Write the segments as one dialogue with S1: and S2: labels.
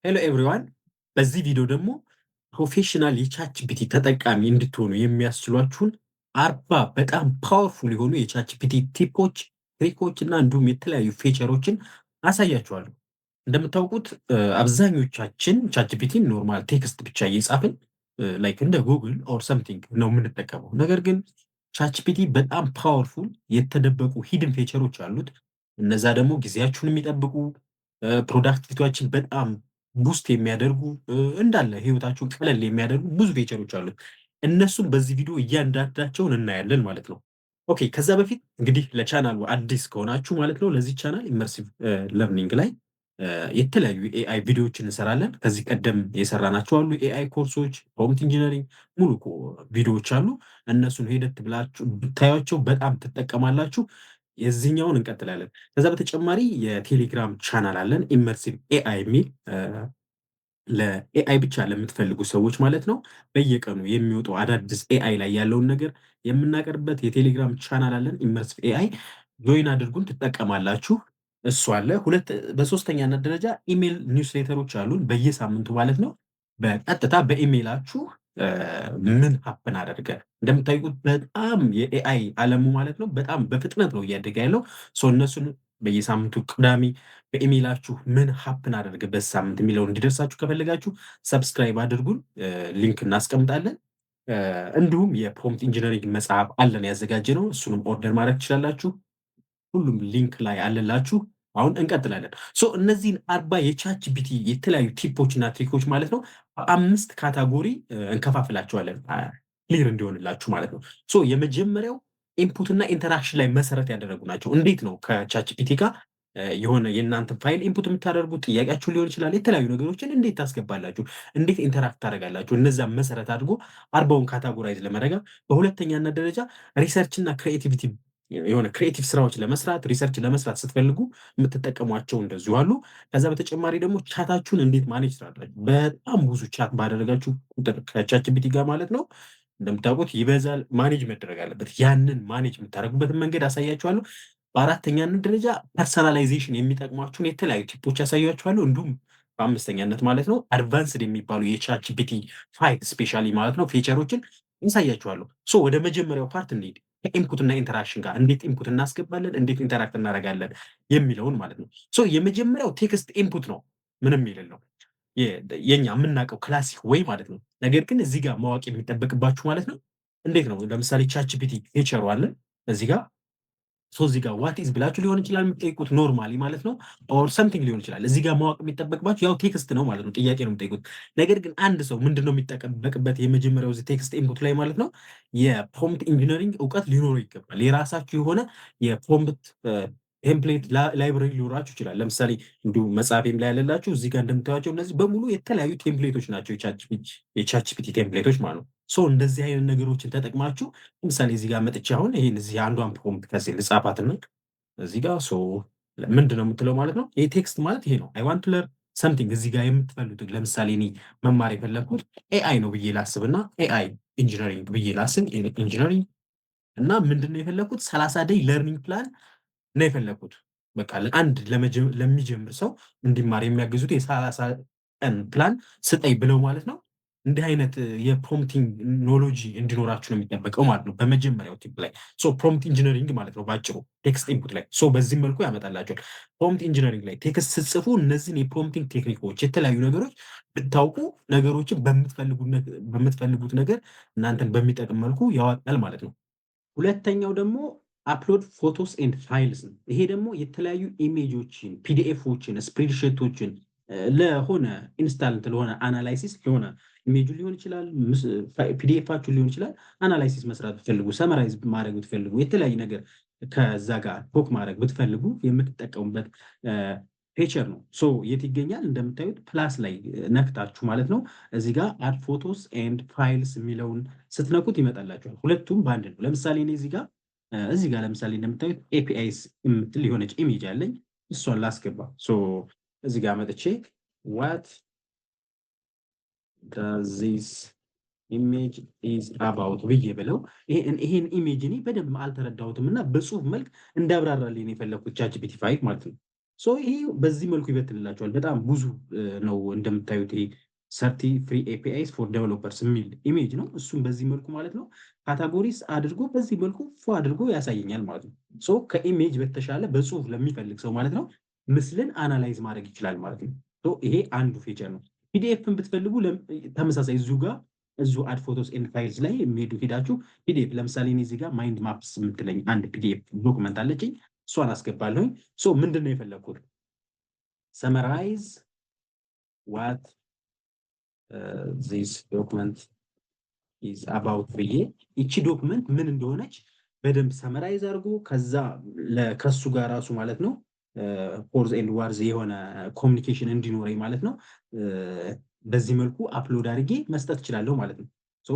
S1: ሄሎ ኤቭሪዋን። በዚህ ቪዲዮ ደግሞ ፕሮፌሽናል የቻትጂፒቲ ተጠቃሚ እንድትሆኑ የሚያስችሏችሁን 40 በጣም ፓወርፉል የሆኑ የቻትጂፒቲ ቲፖች፣ ትሪኮች እና እንዲሁም የተለያዩ ፊቸሮችን አሳያችኋለሁ። እንደምታውቁት አብዛኞቻችን ቻትጂፒቲን ኖርማል ቴክስት ብቻ እየጻፍን ላይክ እንደ ጉግል ኦር ሰምቲንግ ነው የምንጠቀመው። ነገር ግን ቻትጂፒቲ በጣም ፓወርፉል የተደበቁ ሂድን ፊቸሮች አሉት። እነዛ ደግሞ ጊዜያችሁን የሚጠብቁ ፕሮዳክቲቪቲያችን በጣም ቡስት የሚያደርጉ እንዳለ ህይወታችሁን ቀለል የሚያደርጉ ብዙ ፊቸሮች አሉት። እነሱም በዚህ ቪዲዮ እያንዳንዳቸውን እናያለን ማለት ነው። ኦኬ፣ ከዛ በፊት እንግዲህ ለቻናሉ አዲስ ከሆናችሁ ማለት ነው ለዚህ ቻናል ኢመርሲቭ ለርኒንግ ላይ የተለያዩ ኤአይ ቪዲዮዎችን እንሰራለን። ከዚህ ቀደም የሰራናቸው አሉ ኤአይ ኮርሶች፣ ፕሮምፕት ኢንጂነሪንግ ሙሉ ቪዲዮዎች አሉ። እነሱን ሄደት ብላችሁ ብታያቸው በጣም ትጠቀማላችሁ። የዚህኛውን እንቀጥላለን። ከዛ በተጨማሪ የቴሌግራም ቻናል አለን ኢመርሲቭ ኤአይ የሚል ለኤአይ ብቻ ለምትፈልጉ ሰዎች ማለት ነው። በየቀኑ የሚወጡ አዳዲስ ኤአይ ላይ ያለውን ነገር የምናቀርብበት የቴሌግራም ቻናል አለን ኢመርሲቭ ኤአይ። ጆይን አድርጉን ትጠቀማላችሁ። እሱ አለ። በሶስተኛነት ደረጃ ኢሜል ኒውስሌተሮች አሉን በየሳምንቱ ማለት ነው። በቀጥታ በኢሜይላችሁ ምን ሀፕን አደርገ እንደምታውቁት በጣም የኤአይ አለሙ ማለት ነው በጣም በፍጥነት ነው እያደገ ያለው። እነሱን በየሳምንቱ ቅዳሜ በኢሜይላችሁ ምን ሀፕን አደረገ በሳምንት የሚለውን እንዲደርሳችሁ ከፈለጋችሁ ሰብስክራይብ አድርጉን፣ ሊንክ እናስቀምጣለን። እንዲሁም የፕሮምፕት ኢንጂነሪንግ መጽሐፍ አለን ያዘጋጀ ነው። እሱንም ኦርደር ማድረግ ትችላላችሁ። ሁሉም ሊንክ ላይ አለላችሁ። አሁን እንቀጥላለን። እነዚህን 40 የቻትጂፒቲ የተለያዩ ቲፖች እና ትሪኮች ማለት ነው በአምስት ካታጎሪ እንከፋፍላቸዋለን ክሊር እንዲሆንላችሁ ማለት ነው። የመጀመሪያው ኢንፑት እና ኢንተራክሽን ላይ መሰረት ያደረጉ ናቸው። እንዴት ነው ከቻትጂፒቲ ጋር የሆነ የእናንተን ፋይል ኢንፑት የምታደርጉት? ጥያቄያችሁ ሊሆን ይችላል። የተለያዩ ነገሮችን እንዴት ታስገባላችሁ? እንዴት ኢንተራክት ታደርጋላችሁ? እነዛን መሰረት አድርጎ 40ውን ካታጎራይዝ ለመረጋ። በሁለተኛነት ደረጃ ሪሰርች እና ክሪኤቲቪቲ የሆነ ክሪኤቲቭ ስራዎች ለመስራት ሪሰርች ለመስራት ስትፈልጉ የምትጠቀሟቸው እንደዚሁ አሉ። ከዛ በተጨማሪ ደግሞ ቻታችሁን እንዴት ማኔጅ ትላላችሁ? በጣም ብዙ ቻት ባደረጋችሁ ቁጥር ከቻትጂፒቲ ጋር ማለት ነው እንደምታውቁት ይበዛል፣ ማኔጅ መደረግ አለበት። ያንን ማኔጅ የምታደርጉበትን መንገድ አሳያችኋለሁ። በአራተኛነት ደረጃ ፐርሰናላይዜሽን የሚጠቅሟችሁን የተለያዩ ቲፖች ያሳያችኋለሁ። እንዲሁም በአምስተኛነት ማለት ነው አድቫንስድ የሚባሉ የቻትጂፒቲ ፋይል ስፔሻሊ ማለት ነው ፊቸሮችን ያሳያችኋለሁ። ወደ መጀመሪያው ፓርት እንሂድ። ከኢንፑት እና ኢንተራክሽን ጋር እንዴት ኢንፑት እናስገባለን፣ እንዴት ኢንተራክት እናደርጋለን የሚለውን ማለት ነው። የመጀመሪያው ቴክስት ኢንፑት ነው፣ ምንም የሌለው የኛ የምናውቀው ክላሲክ ወይ ማለት ነው። ነገር ግን እዚህ ጋር ማወቅ የሚጠበቅባችሁ ማለት ነው እንዴት ነው ለምሳሌ ቻትጂፒቲ ፊቸሩ አለ እዚህ ጋር እዚህ ጋር ዋት ኢዝ ብላችሁ ሊሆን ይችላል የምትጠይቁት ኖርማሊ ማለት ነው። ኦር ሰምቲንግ ሊሆን ይችላል። እዚህ ጋር ማወቅ የሚጠበቅባችሁ ያው ቴክስት ነው ማለት ነው፣ ጥያቄ ነው የምትጠይቁት። ነገር ግን አንድ ሰው ምንድነው የሚጠበቅበት የመጀመሪያው እዚህ ቴክስት ኢንፑት ላይ ማለት ነው የፕሮምፕት ኢንጂነሪንግ እውቀት ሊኖረው ይገባል። የራሳችሁ የሆነ የፕሮምፕት ቴምፕሌት ላይብረሪ ሊኖራችሁ ይችላል። ለምሳሌ እንዲሁ መጽሐፌም ላይ ያለላችሁ እዚህ ጋር እንደምታዩቸው እነዚህ በሙሉ የተለያዩ ቴምፕሌቶች ናቸው፣ የቻትጂፒቲ ቴምፕሌቶች ማለት ነው። እንደዚህ አይነት ነገሮችን ተጠቅማችሁ ለምሳሌ እዚህ ጋር መጥቼ አሁን ይሄን እዚህ አንዷን ፕሮምፕት ከዚህ ልጻፋትና እዚህ ጋር ምንድን ነው የምትለው ማለት ነው። ይሄ ቴክስት ማለት ይሄ ነው። አይ ዋንት ለር ሰምቲንግ እዚህ ጋር የምትፈልጉት ለምሳሌ እኔ መማር የፈለግኩት ኤአይ ነው ብዬ ላስብና ኤአይ ኢንጂነሪንግ ብዬ ላስብ ኢንጂነሪንግ እና ምንድን ነው የፈለግኩት 30 ዴይ ለርኒንግ ፕላን ነው የፈለግኩት። በቃ ለአንድ ለሚጀምር ሰው እንዲማር የሚያግዙት የ30 ቀን ፕላን ስጠኝ ብለው ማለት ነው። እንዲህ አይነት የፕሮምፕቲንግ ኖሎጂ እንዲኖራችሁ ነው የሚጠበቀው ማለት ነው። በመጀመሪያው ቲፕ ላይ ፕሮምፕት ኢንጂነሪንግ ማለት ነው ባጭሩ ቴክስት ኢንፑት ላይ በዚህ መልኩ ያመጣላቸዋል። ፕሮምፕት ኢንጂነሪንግ ላይ ቴክስት ስትጽፉ እነዚህን የፕሮምፕቲንግ ቴክኒኮች የተለያዩ ነገሮች ብታውቁ ነገሮችን በምትፈልጉት ነገር እናንተን በሚጠቅም መልኩ ያወጣል ማለት ነው። ሁለተኛው ደግሞ አፕሎድ ፎቶስ ኤንድ ፋይልስ ነው። ይሄ ደግሞ የተለያዩ ኢሜጆችን፣ ፒዲኤፎችን፣ ስፕሬድሺቶችን ለሆነ ኢንስታንት ለሆነ አናላይሲስ ለሆነ ኢሜጁ ሊሆን ይችላል፣ ፒዲኤፋችሁ ሊሆን ይችላል። አናላይሲስ መስራት ብትፈልጉ፣ ሰመራይዝ ማድረግ ብትፈልጉ፣ የተለያዩ ነገር ከዛ ጋር ቶክ ማድረግ ብትፈልጉ የምትጠቀሙበት ፊቸር ነው። የት ይገኛል? እንደምታዩት ፕላስ ላይ ነክታችሁ ማለት ነው እዚህ ጋር አድ ፎቶስ ኤንድ ፋይልስ የሚለውን ስትነኩት ይመጣላችኋል። ሁለቱም በአንድ ነው። ለምሳሌ እኔ እዚህ ጋር ለምሳሌ እንደምታዩት ኤፒአይስ የምትል የሆነች ኢሜጅ አለኝ። እሷን ላስገባ። እዚህ ጋር መጥቼ ዋት ዚስ ኢሜጅ ኢዝ አባውት ብዬ ብለው ይሄን ኢሜጅ እኔ በደንብ አልተረዳሁትም እና በጽሁፍ መልክ እንዳብራራልኝ የፈለግኩት ቻትጂፒቲ ፋይል ማለት ነው። ይሄ በዚህ መልኩ ይበትንላቸዋል። በጣም ብዙ ነው እንደምታዩት። ይሄ ሰርቲ ፍሪ ኤፒአይስ ፎር ዴቨሎፐርስ የሚል ኢሜጅ ነው። እሱም በዚህ መልኩ ማለት ነው ካታጎሪስ አድርጎ በዚህ መልኩ ፎ አድርጎ ያሳየኛል ማለት ነው። ከኢሜጅ በተሻለ በጽሁፍ ለሚፈልግ ሰው ማለት ነው ምስልን አናላይዝ ማድረግ ይችላል ማለት ነው። ይሄ አንዱ ፊቸር ነው። ፒዲኤፍን ብትፈልጉ ተመሳሳይ እዚሁ ጋር እዚሁ አድ ፎቶስ ኤንድ ፋይልስ ላይ የሚሄዱ ሄዳችሁ ፒዲኤፍ ለምሳሌ እኔ እዚህ ጋር ማይንድ ማፕስ የምትለኝ አንድ ፒዲኤፍ ዶክመንት አለችኝ። እሷን አስገባለሁኝ። ምንድን ነው የፈለግኩት? ሰመራይዝ ዋት ዚስ ዶክመንት ኢዝ አባውት ብዬ ይቺ ዶክመንት ምን እንደሆነች በደንብ ሰመራይዝ አድርጎ ከሱ ጋር ራሱ ማለት ነው ፎርዝ ኤንድ ዋርዝ የሆነ ኮሚኒኬሽን እንዲኖረኝ ማለት ነው በዚህ መልኩ አፕሎድ አድርጌ መስጠት እችላለሁ ማለት ነው።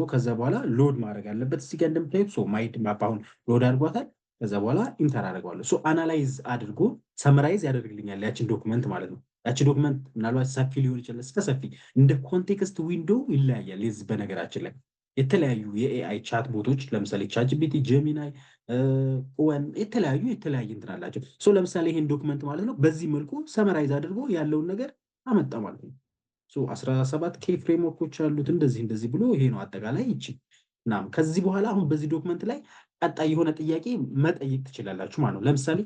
S1: ከዛ በኋላ ሎድ ማድረግ አለበት። እዚህ ጋር እንደምታዩት ማይንድ ማፕ አሁን ሎድ አድርጓታል። ከዛ በኋላ ኢንተር አደርገዋለሁ። አናላይዝ አድርጎ ሰመራይዝ ያደርግልኛል ያችን ዶክመንት ማለት ነው። ያቺ ዶክመንት ምናልባት ሰፊ ሊሆን ይችላል፣ እስከ ሰፊ እንደ ኮንቴክስት ዊንዶው ይለያያል። የዚህ በነገራችን ላይ የተለያዩ የኤአይ ቻት ቦቶች ለምሳሌ ቻትጂፒቲ፣ ጀሚናይ፣ የተለያየ እንትን አላቸው። ለምሳሌ ይሄን ዶክመንት ማለት ነው በዚህ መልኩ ሰመራይዝ አድርጎ ያለውን ነገር አመጣ ማለት ነው። 17 ኬ ፍሬምወርኮች አሉት እንደዚህ ብሎ ይሄ ነው አጠቃላይ ይቺ ናም። ከዚህ በኋላ አሁን በዚህ ዶክመንት ላይ ቀጣይ የሆነ ጥያቄ መጠየቅ ትችላላችሁ ማለት ነው። ለምሳሌ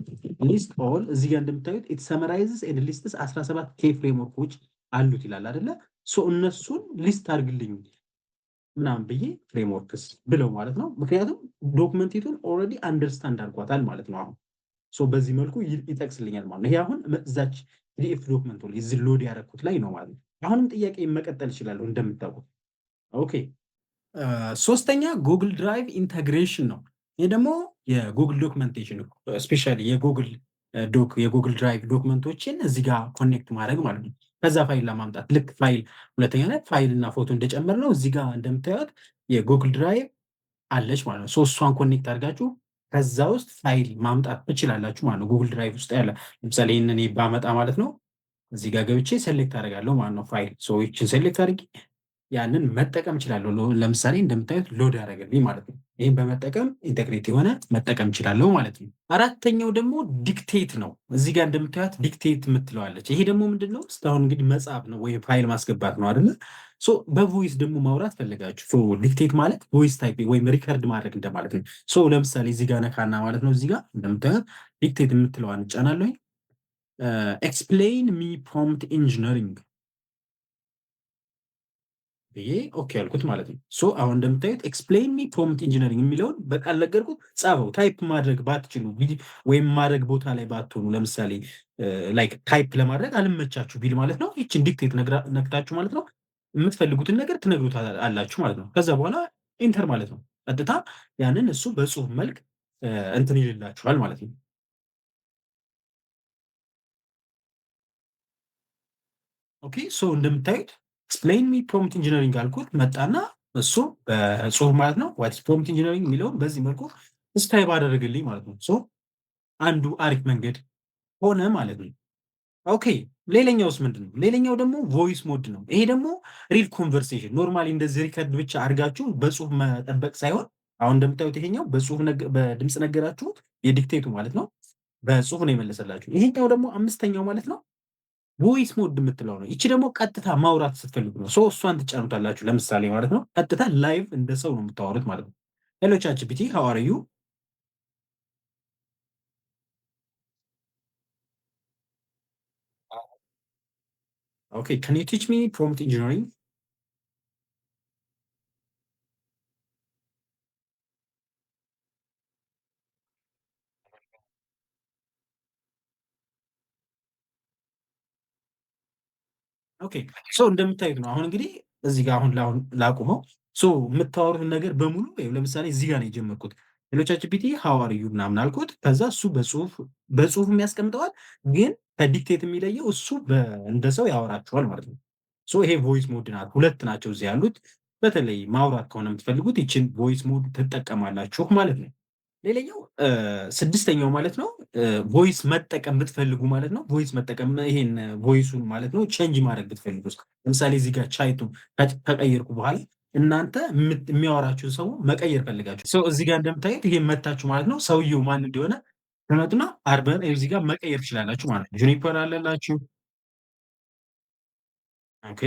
S1: ሊስት ኦል እዚህ ጋር እንደምታዩት ኢት ሰመራይዝስ ኤንድ ሊስትስ 17 ኬ ፍሬምወርኮች አሉት ይላል አይደለ? እነሱን ሊስት አድርግልኝ ምናምን ብዬ ፍሬምወርክስ ብለው ማለት ነው። ምክንያቱም ዶክመንቲቱን ኦልሬዲ አንደርስታንድ አድርጓታል ማለት ነው። አሁን በዚህ መልኩ ይጠቅስልኛል ማለት ነው። ይሄ አሁን እዛች ፒዲኤፍ ዶክመንት ላይ እዚህ ሎድ ያደረኩት ላይ ነው ማለት ነው። አሁንም ጥያቄ መቀጠል ይችላለሁ እንደምታውቁት። ኦኬ ሶስተኛ ጉግል ድራይቭ ኢንተግሬሽን ነው። ይህ ደግሞ የጉግል ዶክመንቴሽን ስፔሻሊ የጉግል ድራይቭ ዶክመንቶችን እዚህ ጋር ኮኔክት ማድረግ ማለት ነው። ከዛ ፋይል ለማምጣት ልክ ፋይል ሁለተኛ ላይ ፋይል እና ፎቶ እንደጨመር ነው እዚህ ጋር እንደምታዩት የጉግል ድራይቭ አለች ማለት ነው። እሷን ኮኔክት አድርጋችሁ ከዛ ውስጥ ፋይል ማምጣት ትችላላችሁ ማለት ነው። ጉግል ድራይቭ ውስጥ ያለ ለምሳሌ ይህንን ባመጣ ማለት ነው እዚህ ጋር ገብቼ ሴሌክት አደርጋለሁ ማለት ነው። ፋይል ይችን ሴሌክት አድርጌ ያንን መጠቀም እችላለሁ። ለምሳሌ እንደምታዩት ሎድ ያደረገልኝ ማለት ነው። ይህም በመጠቀም ኢንቴግሬት የሆነ መጠቀም እችላለሁ ማለት ነው። አራተኛው ደግሞ ዲክቴት ነው። እዚህ ጋር እንደምታዩት ዲክቴት የምትለዋለች። ይሄ ደግሞ ምንድን ነው? እስካሁን እንግዲህ መጻፍ ነው ወይም ፋይል ማስገባት ነው አይደለ? በቮይስ ደግሞ ማውራት ፈልጋችሁ ዲክቴት ማለት ቮይስ ታይፒንግ ወይም ሪከርድ ማድረግ እንደማለት ነው። ለምሳሌ እዚህ ጋር ነካና ማለት ነው እዚህ ጋር እንደምታዩት ዲክቴት የምትለዋን እጫናለሁ። ኤክስፕሌን ሚ ፕሮምፕት ኢንጂነሪንግ ብዬ ኦኬ ያልኩት ማለት ነው። አሁን እንደምታዩት ኤክስፕሌን ሚ ፕሮምፕት ኢንጂነሪንግ የሚለውን በቃል ነገርኩት፣ ጻፈው። ታይፕ ማድረግ ባትችሉ ወይም ማድረግ ቦታ ላይ ባትሆኑ ለምሳሌ ላይክ ታይፕ ለማድረግ አልመቻችሁ ቢል ማለት ነው ይችን ዲክቴት ነክታችሁ ማለት ነው የምትፈልጉትን ነገር ትነግሩት አላችሁ ማለት ነው። ከዛ በኋላ ኢንተር ማለት ነው ቀጥታ ያንን እሱ በጽሁፍ መልክ እንትን ይልላችኋል ማለት ነው። ኦኬ እንደምታዩት ኤክስፕሌን ሚ ፕሮምፕት ኢንጂነሪንግ አልኩት፣ መጣና እሱ በጽሁፍ ማለት ነው ዋትስ ፕሮምፕት ኢንጂነሪንግ የሚለውን በዚህ መልኩ ስታይፕ አደረግልኝ ማለት ነው። አንዱ አሪፍ መንገድ ሆነ ማለት ነው። ኦኬ ሌላኛውስ ምንድን ነው? ሌላኛው ደግሞ ቮይስ ሞድ ነው። ይሄ ደግሞ ሪል ኮንቨርሴሽን ኖርማሊ እንደዚህ ሪከርድ ብቻ አድርጋችሁ በጽሁፍ መጠበቅ ሳይሆን አሁን እንደምታዩት ይሄኛው በድምፅ ነገራችሁት የዲክቴቱ ማለት ነው በጽሁፍ ነው የመለሰላችሁ። ይሄኛው ደግሞ አምስተኛው ማለት ነው ቮይስ ሞድ የምትለው ነው። ይቺ ደግሞ ቀጥታ ማውራት ስትፈልጉ ነው። እሷን ትጫኑታላችሁ ለምሳሌ ማለት ነው። ቀጥታ ላይቭ እንደ ሰው ነው የምታወሩት ማለት ነው። ሄሎ ቻትጂፒቲ ሃው አር ዩ? ኦኬ ካን ዩ ቲች ሚ ፕሮምፕት ኢንጂነሪንግ? ኦኬ እንደምታዩት ነው። አሁን እንግዲህ እዚህ ጋር አሁን ላቁመው። የምታወሩትን ነገር በሙሉ ለምሳሌ እዚህ ጋር ነው የጀመርኩት። ሄሎ ቻትጂፒቲ ሃው አር ዩ ምናምን አልኩት። ከዛ እሱ በጽሁፍ የሚያስቀምጠዋል፣ ግን ከዲክቴት የሚለየው እሱ እንደ ሰው ያወራችኋል ማለት ነው። ይሄ ቮይስ ሞድ ናት። ሁለት ናቸው እዚህ ያሉት። በተለይ ማውራት ከሆነ የምትፈልጉት ይችን ቮይስ ሞድ ትጠቀማላችሁ ማለት ነው። ሌላኛው ስድስተኛው ማለት ነው ቮይስ መጠቀም ብትፈልጉ ማለት ነው። ቮይስ መጠቀም ይሄን ቮይሱን ማለት ነው ቼንጅ ማድረግ ብትፈልጉ ለምሳሌ እዚህ ጋር ቻይቱ ከቀየርኩ በኋላ እናንተ የሚያወራችሁን ሰው መቀየር ፈልጋችሁ እዚህ ጋር እንደምታዩት ይሄን መታችሁ ማለት ነው ሰውየው ማን እንደሆነ ትመጡና አርበር እዚህ ጋር መቀየር ትችላላችሁ ማለት ነው። ጁኒፐር አለላችሁ። ኦኬ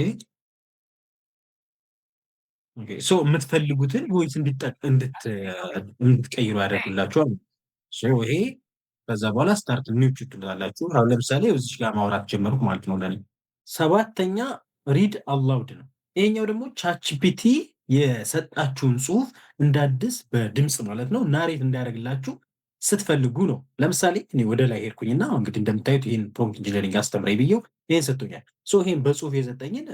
S1: ኦኬ። ሶ የምትፈልጉትን ቮይስ እንድትቀይሩ ያደርግላችኋል። ሶ ይሄ ከዛ በኋላ ስታርት ኒው ትላላችሁ። አሁን ለምሳሌ እዚህ ጋር ማውራት ጀመርኩ ማለት ነው ለኔ። ሰባተኛ ሪድ አላውድ ነው። ይሄኛው ደግሞ ቻችፒቲ የሰጣችሁን ጽሁፍ እንደ አዲስ በድምፅ ማለት ነው ናሬት እንዲያደርግላችሁ ስትፈልጉ ነው። ለምሳሌ እኔ ወደ ላይ ሄድኩኝና እንግዲህ እንደምታዩት ይህን ፕሮምፕት ኢንጂነሪንግ አስተምረኝ ብየው ይህን ሰጥቶኛል። ይህን በጽሁፍ የሰጠኝን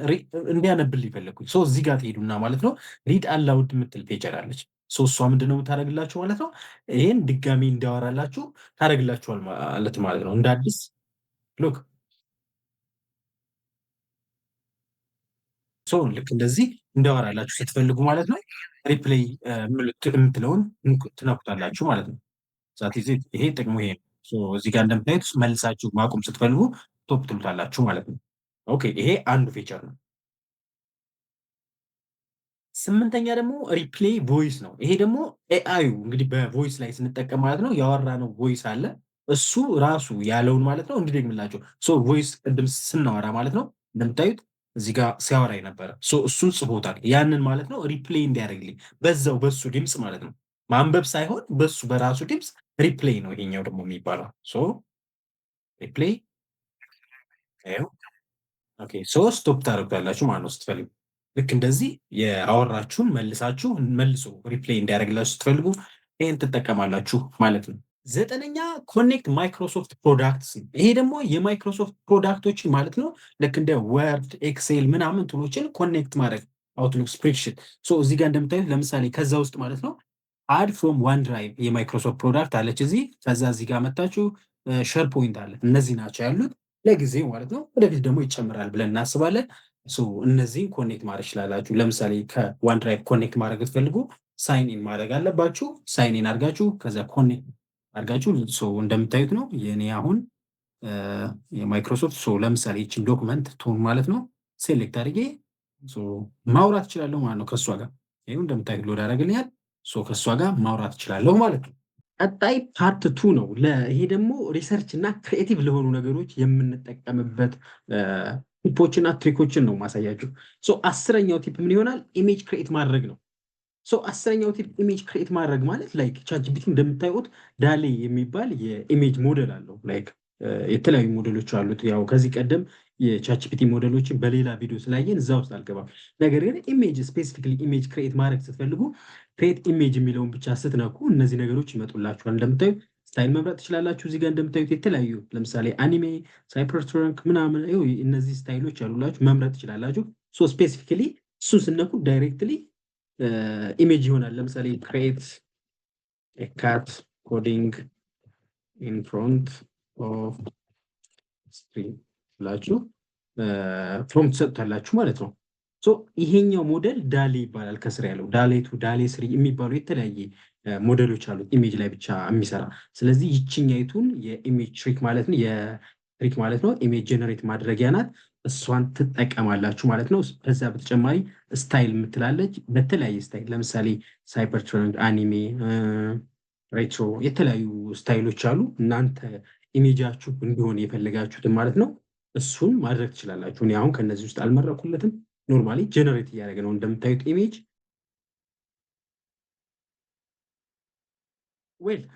S1: እንዲያነብልኝ ፈለግኩኝ። እዚህ ጋር ትሄዱና ማለት ነው ሪድ አላውድ የምትል ፔጀር አለች። እሷ ምንድነው የምታደርግላችሁ ማለት ነው ይህን ድጋሚ እንዲያወራላችሁ ታደርግላችኋል ማለት ነው እንደ አዲስ ሎክ ልክ እንደዚህ እንዲያወራላችሁ ስትፈልጉ ማለት ነው ሪፕሌይ የምትለውን ትነኩታላችሁ ማለት ነው። ይሄ ጥቅሙ ይሄ ነው። እዚህ ጋር እንደምታዩት መልሳችሁ ማቆም ስትፈልጉ ቶፕ ትሉታላችሁ ማለት ነው። ኦኬ ይሄ አንዱ ፌቸር ነው። ስምንተኛ ደግሞ ሪፕሌይ ቮይስ ነው። ይሄ ደግሞ ኤአዩ እንግዲህ በቮይስ ላይ ስንጠቀም ማለት ነው ያወራነው ቮይስ አለ እሱ ራሱ ያለውን ማለት ነው እንዲደግምላቸው ቮይስ ቅድም ስናወራ ማለት ነው እንደምታዩት እዚህ ጋር ሲያወራ ነበረ እሱን ጽፎታል። ያንን ማለት ነው ሪፕሌይ እንዲያደርግልኝ በዛው በሱ ድምፅ ማለት ነው ማንበብ ሳይሆን በሱ በራሱ ድምፅ ሪፕሌይ ነው ይሄኛው ደግሞ የሚባለው ሪፕሌይ ስቶፕ ታደርጉታላችሁ ማለት ነው ስትፈልጉ። ልክ እንደዚህ የአወራችሁን መልሶ ሪፕሌይ እንዲያደርግላችሁ ስትፈልጉ ይህን ትጠቀማላችሁ ማለት ነው። ዘጠነኛ ኮኔክት ማይክሮሶፍት ፕሮዳክትስ ነው። ይሄ ደግሞ የማይክሮሶፍት ፕሮዳክቶችን ማለት ነው ልክ እንደ ወርድ፣ ኤክሴል ምናምን ቱሎችን ኮኔክት ማድረግ አውትሉክ፣ ስፕሬድሺት እዚህ ጋር እንደምታዩት ለምሳሌ ከዛ ውስጥ ማለት ነው አድ ፍሮም ዋን ድራይቭ የማይክሮሶፍት ፕሮዳክት አለች እዚህ። ከዛ እዚህ ጋር መታችሁ ሼር ፖይንት አለ። እነዚህ ናቸው ያሉት ለጊዜው ማለት ነው። ወደፊት ደግሞ ይጨምራል ብለን እናስባለን። እነዚህን ኮኔክት ማድረግ ይችላላችሁ። ለምሳሌ ከዋን ድራይቭ ኮኔክት ማድረግ ትፈልጉ ሳይን ኢን ማድረግ አለባችሁ። ሳይን ኢን አድርጋችሁ ከዛ ኮኔክት አድርጋችሁ እንደምታዩት ነው የኔ አሁን የማይክሮሶፍት ለምሳሌ ይችን ዶክመንት ቶን ማለት ነው ሴሌክት አድርጌ ማውራት እችላለሁ ማለት ነው ከእሷ ጋር። ይኸው እንደምታዩት ሎድ አደረግልኛል። ከእሷ ጋር ማውራት እችላለሁ ማለት ነው። ቀጣይ ፓርት ቱ ነው። ይሄ ደግሞ ሪሰርች እና ክሪኤቲቭ ለሆኑ ነገሮች የምንጠቀምበት ቲፖችና ትሪኮችን ነው ማሳያችሁ። አስረኛው ቲፕ ምን ይሆናል? ኢሜጅ ክሪኤት ማድረግ ነው። አስረኛው ቲፕ ኢሜጅ ክሪኤት ማድረግ ማለት ላይክ ቻትጂፒቲ እንደምታዩት ዳሌ የሚባል የኢሜጅ ሞዴል አለው። ላይክ የተለያዩ ሞዴሎች አሉት። ያው ከዚህ ቀደም የቻትጂፒቲ ሞዴሎችን በሌላ ቪዲዮ ስላየን እዛ ውስጥ አልገባም። ነገር ግን ኢሜጅ ስፔሲፊክሊ ኢሜጅ ክሪኤት ማድረግ ስትፈልጉ ክሬት ኢሜጅ የሚለውን ብቻ ስትነኩ እነዚህ ነገሮች ይመጡላችኋል። እንደምታዩት ስታይል መምረጥ ትችላላችሁ። እዚህ ጋር እንደምታዩት የተለያዩ ለምሳሌ አኒሜ፣ ሳይፐርትራንክ ምናምን እነዚህ ስታይሎች ያሉላችሁ መምረጥ ትችላላችሁ። ስፔሲፊክሊ እሱን ስነኩ ዳይሬክትሊ ኢሜጅ ይሆናል። ለምሳሌ ክሬት ካት ኮዲንግ ኢን ፍሮንት ኦፍ ስክሪን ብላችሁ ፕሮምፕት ትሰጡታላችሁ ማለት ነው። ይሄኛው ሞዴል ዳሌ ይባላል። ከስር ያለው ዳሌ ቱ ዳሌ ስሪ የሚባሉ የተለያየ ሞዴሎች አሉት ኢሜጅ ላይ ብቻ የሚሰራ። ስለዚህ ይችኛይቱን የኢሜጅ ትሪክ ማለት ነው የትሪክ ማለት ነው ኢሜጅ ጀነሬት ማድረጊያ ናት። እሷን ትጠቀማላችሁ ማለት ነው። ከዛ በተጨማሪ ስታይል የምትላለች በተለያየ ስታይል ለምሳሌ ሳይፐርትራንክ፣ አኒሜ፣ ሬትሮ የተለያዩ ስታይሎች አሉ። እናንተ ኢሜጃችሁ እንዲሆን የፈለጋችሁትን ማለት ነው እሱን ማድረግ ትችላላችሁ። እኔ አሁን ከነዚህ ውስጥ አልመረኩለትም። ኖርማሊ ጀነሬት እያደረገ ነው እንደምታዩት ኢሜጅ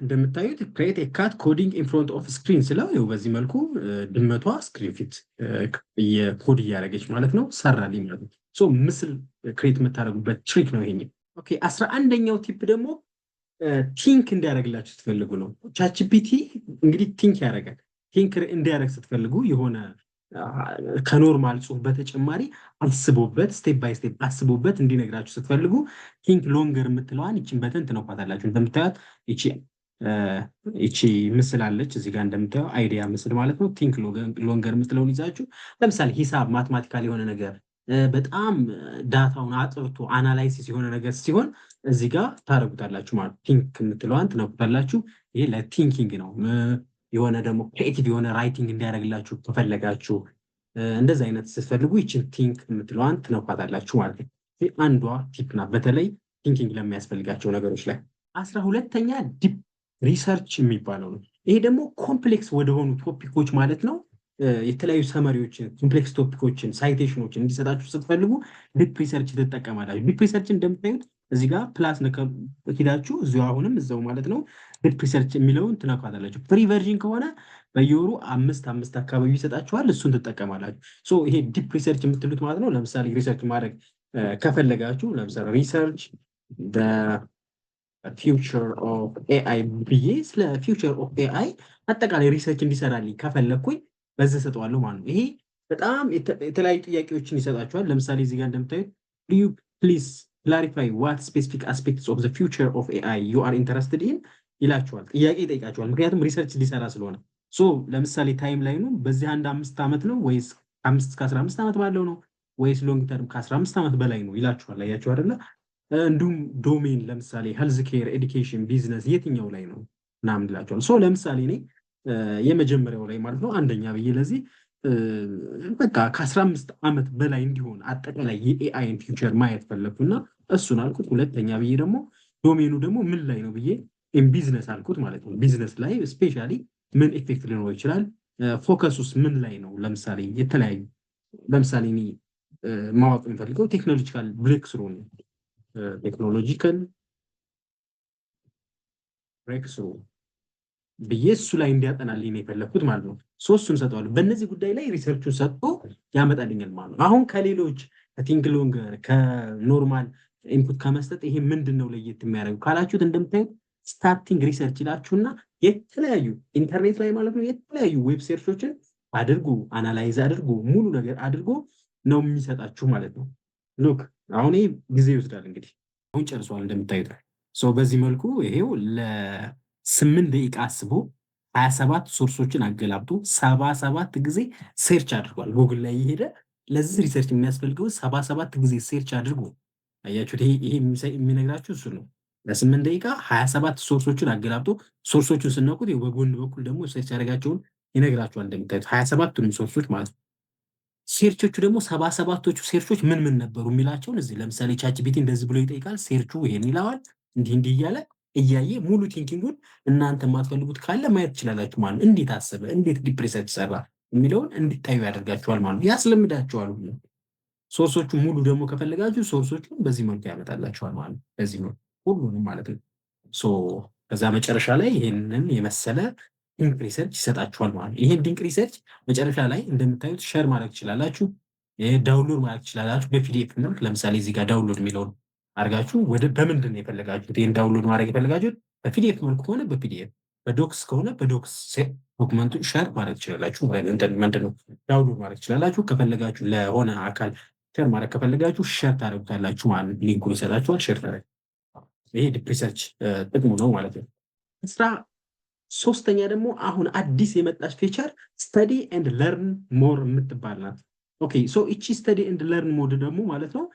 S1: እንደምታዩት ክሬት ካት ኮዲንግ ኢን ፍሮንት ኦፍ ስክሪን ስለው ይኸው በዚህ መልኩ ድመቷ ስክሪን ፊት የኮድ እያደረገች ማለት ነው ሰራልኝ ማለት ነው። ምስል ክሬት የምታደርጉበት ትሪክ ነው ይሄኛው። ኦኬ 11ኛው ቲፕ ደግሞ ቲንክ እንዲያደርግላችሁ ስትፈልጉ ነው። ቻትጂፒቲ እንግዲህ ቲንክ ያደርጋል። ቲንክ እንዲያደርግ ስትፈልጉ የሆነ ከኖርማል ጽሁፍ በተጨማሪ አስቦበት ስቴፕ ባይ ስቴፕ አስቦበት እንዲነግራችሁ ስትፈልጉ ቲንክ ሎንገር የምትለዋን ይችን በተን ትነኳታላችሁ። እንደምታዩት ይቺ ምስል አለች እዚህ ጋር እንደምታየው አይዲያ ምስል ማለት ነው። ቲንክ ሎንገር የምትለውን ይዛችሁ ለምሳሌ ሂሳብ ማትማቲካል የሆነ ነገር በጣም ዳታውን አጥርቶ አናላይሲስ የሆነ ነገር ሲሆን እዚህ ጋር ታደርጉታላችሁ ማለት ቲንክ የምትለዋን ትነኩታላችሁ። ይሄ ለቲንኪንግ ነው። የሆነ ደግሞ ክሬቲቭ የሆነ ራይቲንግ እንዲያደርግላችሁ ከፈለጋችሁ እንደዚህ አይነት ስትፈልጉ ይችን ቲንክ የምትለዋን ትነኳታላችሁ ማለት ነው። አንዷ ቲፕ ናት በተለይ ቲንኪንግ ለሚያስፈልጋቸው ነገሮች ላይ። 12ኛ ዲፕ ሪሰርች የሚባለው ነው። ይሄ ደግሞ ኮምፕሌክስ ወደሆኑ ቶፒኮች ማለት ነው የተለያዩ ሰመሪዎችን ኮምፕሌክስ ቶፒኮችን ሳይቴሽኖችን እንዲሰጣችሁ ስትፈልጉ ዲፕ ሪሰርች ትጠቀማላችሁ። ዲፕ ሪሰርች እንደምታዩት እዚህ ጋር ፕላስ ሂዳችሁ እዚሁ አሁንም እዛው ማለት ነው ዲፕ ሪሰርች የሚለውን ትነኳታላችሁ። ፍሪ ቨርዥን ከሆነ በየወሩ አምስት አካባቢ ይሰጣችኋል። እሱን ትጠቀማላችሁ። ይሄ ዲፕ ሪሰርች የምትሉት ማለት ነው ለምሳሌ ሪሰርች ማድረግ ከፈለጋችሁ ለምሳሌ ሪሰርች ፊውቸር ኦፍ ኤአይ ብዬ ስለ ፊውቸር ኦፍ ኤአይ አጠቃላይ ሪሰርች እንዲሰራልኝ ከፈለግኩኝ በዚህ ሰጠዋለሁ ማለት ነው። ይሄ በጣም የተለያዩ ጥያቄዎችን ይሰጣችኋል። ለምሳሌ እዚህ ጋር እንደምታዩት ዩ ፕሊዝ ክላሪፋይ ዋት ስፔሲፊክ አስፔክትስ ኦፍ ፊውቸር ኦፍ ኤአይ ዩ አር ኢንተረስትድ ኢን ይላችኋል። ጥያቄ ይጠይቃችኋል። ምክንያቱም ሪሰርች ሊሰራ ስለሆነ ለምሳሌ ታይም ላይኑ በዚህ 5 ዓመት ነው ወይስ 5 እስከ 15 ዓመት ባለው ነው ወይስ ሎንግ ተርም ከ15 ዓመት በላይ ነው ይላችኋል። አያችሁ አይደለ? እንዲሁም ዶሜን ለምሳሌ ሄልዝ ኬር፣ ኤዱኬሽን፣ ቢዝነስ የትኛው ላይ ነው ምናምን ይላችኋል። ለምሳሌ እኔ የመጀመሪያው ላይ ማለት ነው አንደኛ ብዬ ለዚህ በቃ ከ15 ዓመት በላይ እንዲሆን አጠቃላይ የኤአይን ፊውቸር ማየት ፈለግኩና እሱን አልኩት። ሁለተኛ ብዬ ደግሞ ዶሜኑ ደግሞ ምን ላይ ነው ብዬ ቢዝነስ አልኩት ማለት ነው። ቢዝነስ ላይ ስፔሻሊ ምን ኢፌክት ሊኖረው ይችላል፣ ፎከሱስ ምን ላይ ነው። ለምሳሌ የተለያዩ ለምሳሌ እኔ ማወቅ የሚፈልገው ቴክኖሎጂካል ብሬክ ስሩ ነው። ቴክኖሎጂካል ብሬክ ስሩ ብዬ እሱ ላይ እንዲያጠናልኝ ነው የፈለግኩት ማለት ነው። ሶስቱን ሰጠዋለሁ። በእነዚህ ጉዳይ ላይ ሪሰርቹን ሰጥቶ ያመጣልኛል ማለት ነው። አሁን ከሌሎች ከቲንክ ሎንገር ከኖርማል ኢንፑት ከመስጠት ይሄ ምንድን ነው ለየት የሚያደርገው ካላችሁት እንደምታዩት ስታርቲንግ ሪሰርች ይላችሁና የተለያዩ ኢንተርኔት ላይ ማለት ነው የተለያዩ ዌብ ሰርቾችን አድርጎ አናላይዝ አድርጎ ሙሉ ነገር አድርጎ ነው የሚሰጣችሁ ማለት ነው። ሉክ አሁን ይሄ ጊዜ ይወስዳል። እንግዲህ አሁን ጨርሷል እንደምታዩት። በዚህ መልኩ ይሄው ለ8 ደቂቃ አስቦ 27 ሶርሶችን አገላብጦ 77 ጊዜ ሴርች አድርጓል። ጉግል ላይ የሄደ ለዚህ ሪሰርች የሚያስፈልገው 77 ጊዜ ሴርች አድርጎ አያችሁት። ይሄ የሚነግራችሁ እሱ ነው። ለ8 ደቂቃ 27 ሶርሶችን አገላብጦ ሶርሶቹን ስናውቁት በጎን በኩል ደግሞ ሴርች ያደረጋቸውን ይነግራችኋል። እንደምታዩት 27ቱንም ሶርሶች ማለት ነው። ሴርቾቹ ደግሞ 77ቶቹ ሴርቾች ምን ምን ነበሩ የሚላቸውን እዚህ ለምሳሌ ቻትጂፒቲ እንደዚህ ብሎ ይጠይቃል። ሴርቹ ይሄን ይለዋል። እንዲህ እያለ እያየ ሙሉ ቲንኪንጉን እናንተ የማትፈልጉት ካለ ማየት ትችላላችሁ ማለት ነው። እንዴት አሰበ፣ እንዴት ዲፕ ሪሰርች ሰራ የሚለውን እንዲታዩ ያደርጋችኋል ማለት ነው። ያስለምዳችኋል። ሶርሶቹ ሙሉ ደግሞ ከፈለጋችሁ ሶርሶቹን በዚህ መልኩ ያመጣላችኋል ማለት ነው። በዚህ መልኩ ሁሉንም ማለት ነው። ከዛ መጨረሻ ላይ ይሄንን የመሰለ ዲንክ ሪሰርች ይሰጣችኋል ማለት ነው። ይሄን ዲንክ ሪሰርች መጨረሻ ላይ እንደምታዩት ሼር ማድረግ ትችላላችሁ፣ ዳውንሎድ ማድረግ ትችላላችሁ በፒዲኤፍ መልክ። ለምሳሌ እዚህ ጋር ዳውንሎድ የሚለውን አድርጋችሁ በምንድን ነው የፈለጋችሁት? ይሄን ዳውንሎድ ማድረግ የፈለጋችሁት በፒዲኤፍ መልክ ከሆነ በፒዲኤፍ፣ በዶክስ ከሆነ በዶክስ ዶክመንቱ ሼር ማድረግ ትችላላችሁ። ምንድን ነው ዳውንሎድ ማድረግ ትችላላችሁ። ከፈለጋችሁ ለሆነ አካል ሼር ማድረግ ከፈለጋችሁ ሼር ታደርጉታላችሁ ማለት ነው። ሊንኩን ይሰጣችኋል፣ ሼር ታደርጉ። ይሄ ዲፕ ሪሰርች ጥቅሙ ነው ማለት ነው። ሶስተኛ ደግሞ አሁን አዲስ የመጣች ፊቸር ስተዲ ኤንድ ለርን ሞር የምትባል ናት። ኦኬ እቺ ስተዲ ኤንድ ለርን ሞድ ደግሞ ማለት ነው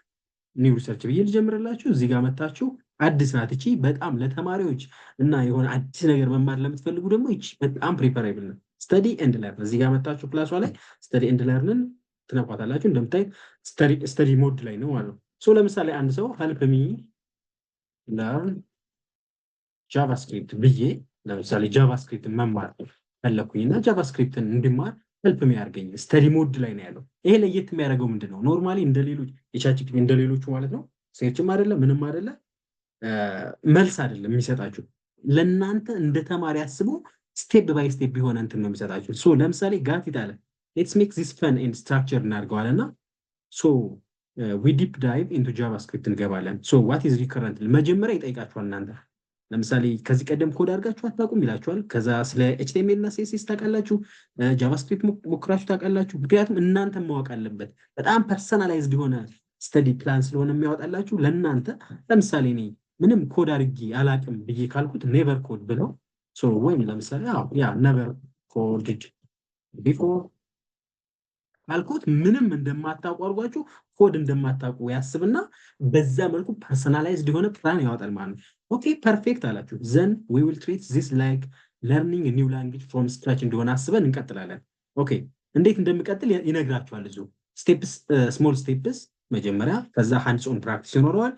S1: ኒው ሪሰርች ብዬ ልጀምርላችሁ። እዚህ ጋር መታችሁ አዲስ ናት እቺ። በጣም ለተማሪዎች እና የሆነ አዲስ ነገር መማር ለምትፈልጉ ደግሞ እቺ በጣም ፕሪፈራብል ነው። ስተዲ ኤንድ ለርን እዚህ ጋር መታችሁ ክላሷ ላይ ስተዲ ኤንድ ለርንን ትነኳታላችሁ። እንደምታይ ስተዲ ሞድ ላይ ነው ማለት ነው። ለምሳሌ አንድ ሰው ሄልፕ ሚ ለርን ጃቫስክሪፕት ብዬ ለምሳሌ ጃቫስክሪፕትን መማር ፈለኩኝና ጃቫስክሪፕትን እንድማር ሄልፕ የሚያደርገኝ ስተዲ ሞድ ላይ ነው ያለው። ይሄ ለየት የሚያደርገው ምንድን ነው? ኖርማሊ እንደሌሎች የቻትጂፒቲ እንደሌሎቹ ማለት ነው ሴርችም አይደለ ምንም አይደለ መልስ አይደለም የሚሰጣችሁ። ለእናንተ እንደ ተማሪ አስቦ ስቴፕ ባይ ስቴፕ የሆነ እንትን ነው የሚሰጣችሁ። ለምሳሌ ጋት ይታለ ሌትስ ሜክ ዚስ ፈን ኤንድ ስትራክቸር እናድርገዋልና ዊ ዲፕ ዳይቭ ኢንቱ ጃቫስክሪፕት እንገባለን። ዋት ኢዝ ሪከረንት መጀመሪያ ይጠይቃችኋል። እናንተ ለምሳሌ ከዚህ ቀደም ኮድ አድርጋችሁ አታውቁም ይላችኋል። ከዛ ስለ ኤችቲኤምኤል እና ሲኤስኤስ ታውቃላችሁ፣ ጃቫስክሪፕት ሞክራችሁ ታውቃላችሁ። ምክንያቱም እናንተ ማወቅ አለበት። በጣም ፐርሰናላይዝድ የሆነ ስተዲ ፕላን ስለሆነ የሚያወጣላችሁ ለእናንተ። ለምሳሌ እኔ ምንም ኮድ አድርጌ አላውቅም ብዬ ካልኩት ኔቨር ኮድ ብለው ወይም ለምሳሌ ነቨር ኮድድ ቢፎር ካልኩት ምንም እንደማታውቁ አድርጓችሁ ኮድ እንደማታውቁ ያስብና በዛ መልኩ ፐርሰናላይዝድ የሆነ ፕላን ያወጣል ማለት ነው። ኦኬ ፐርፌክት አላችሁ። ዘን ዊ ዊል ትሪት ዚስ ላይክ ለርኒንግ ኒው ላንጉጅ ፍሮም ስክራች እንደሆነ አስበን እንቀጥላለን። ኦኬ እንዴት እንደሚቀጥል ይነግራችኋል። እዚሁ ስቴፕስ ስሞል ስቴፕስ መጀመሪያ፣ ከዛ ሃንድስ ኦን ፕራክቲስ ይኖረዋል።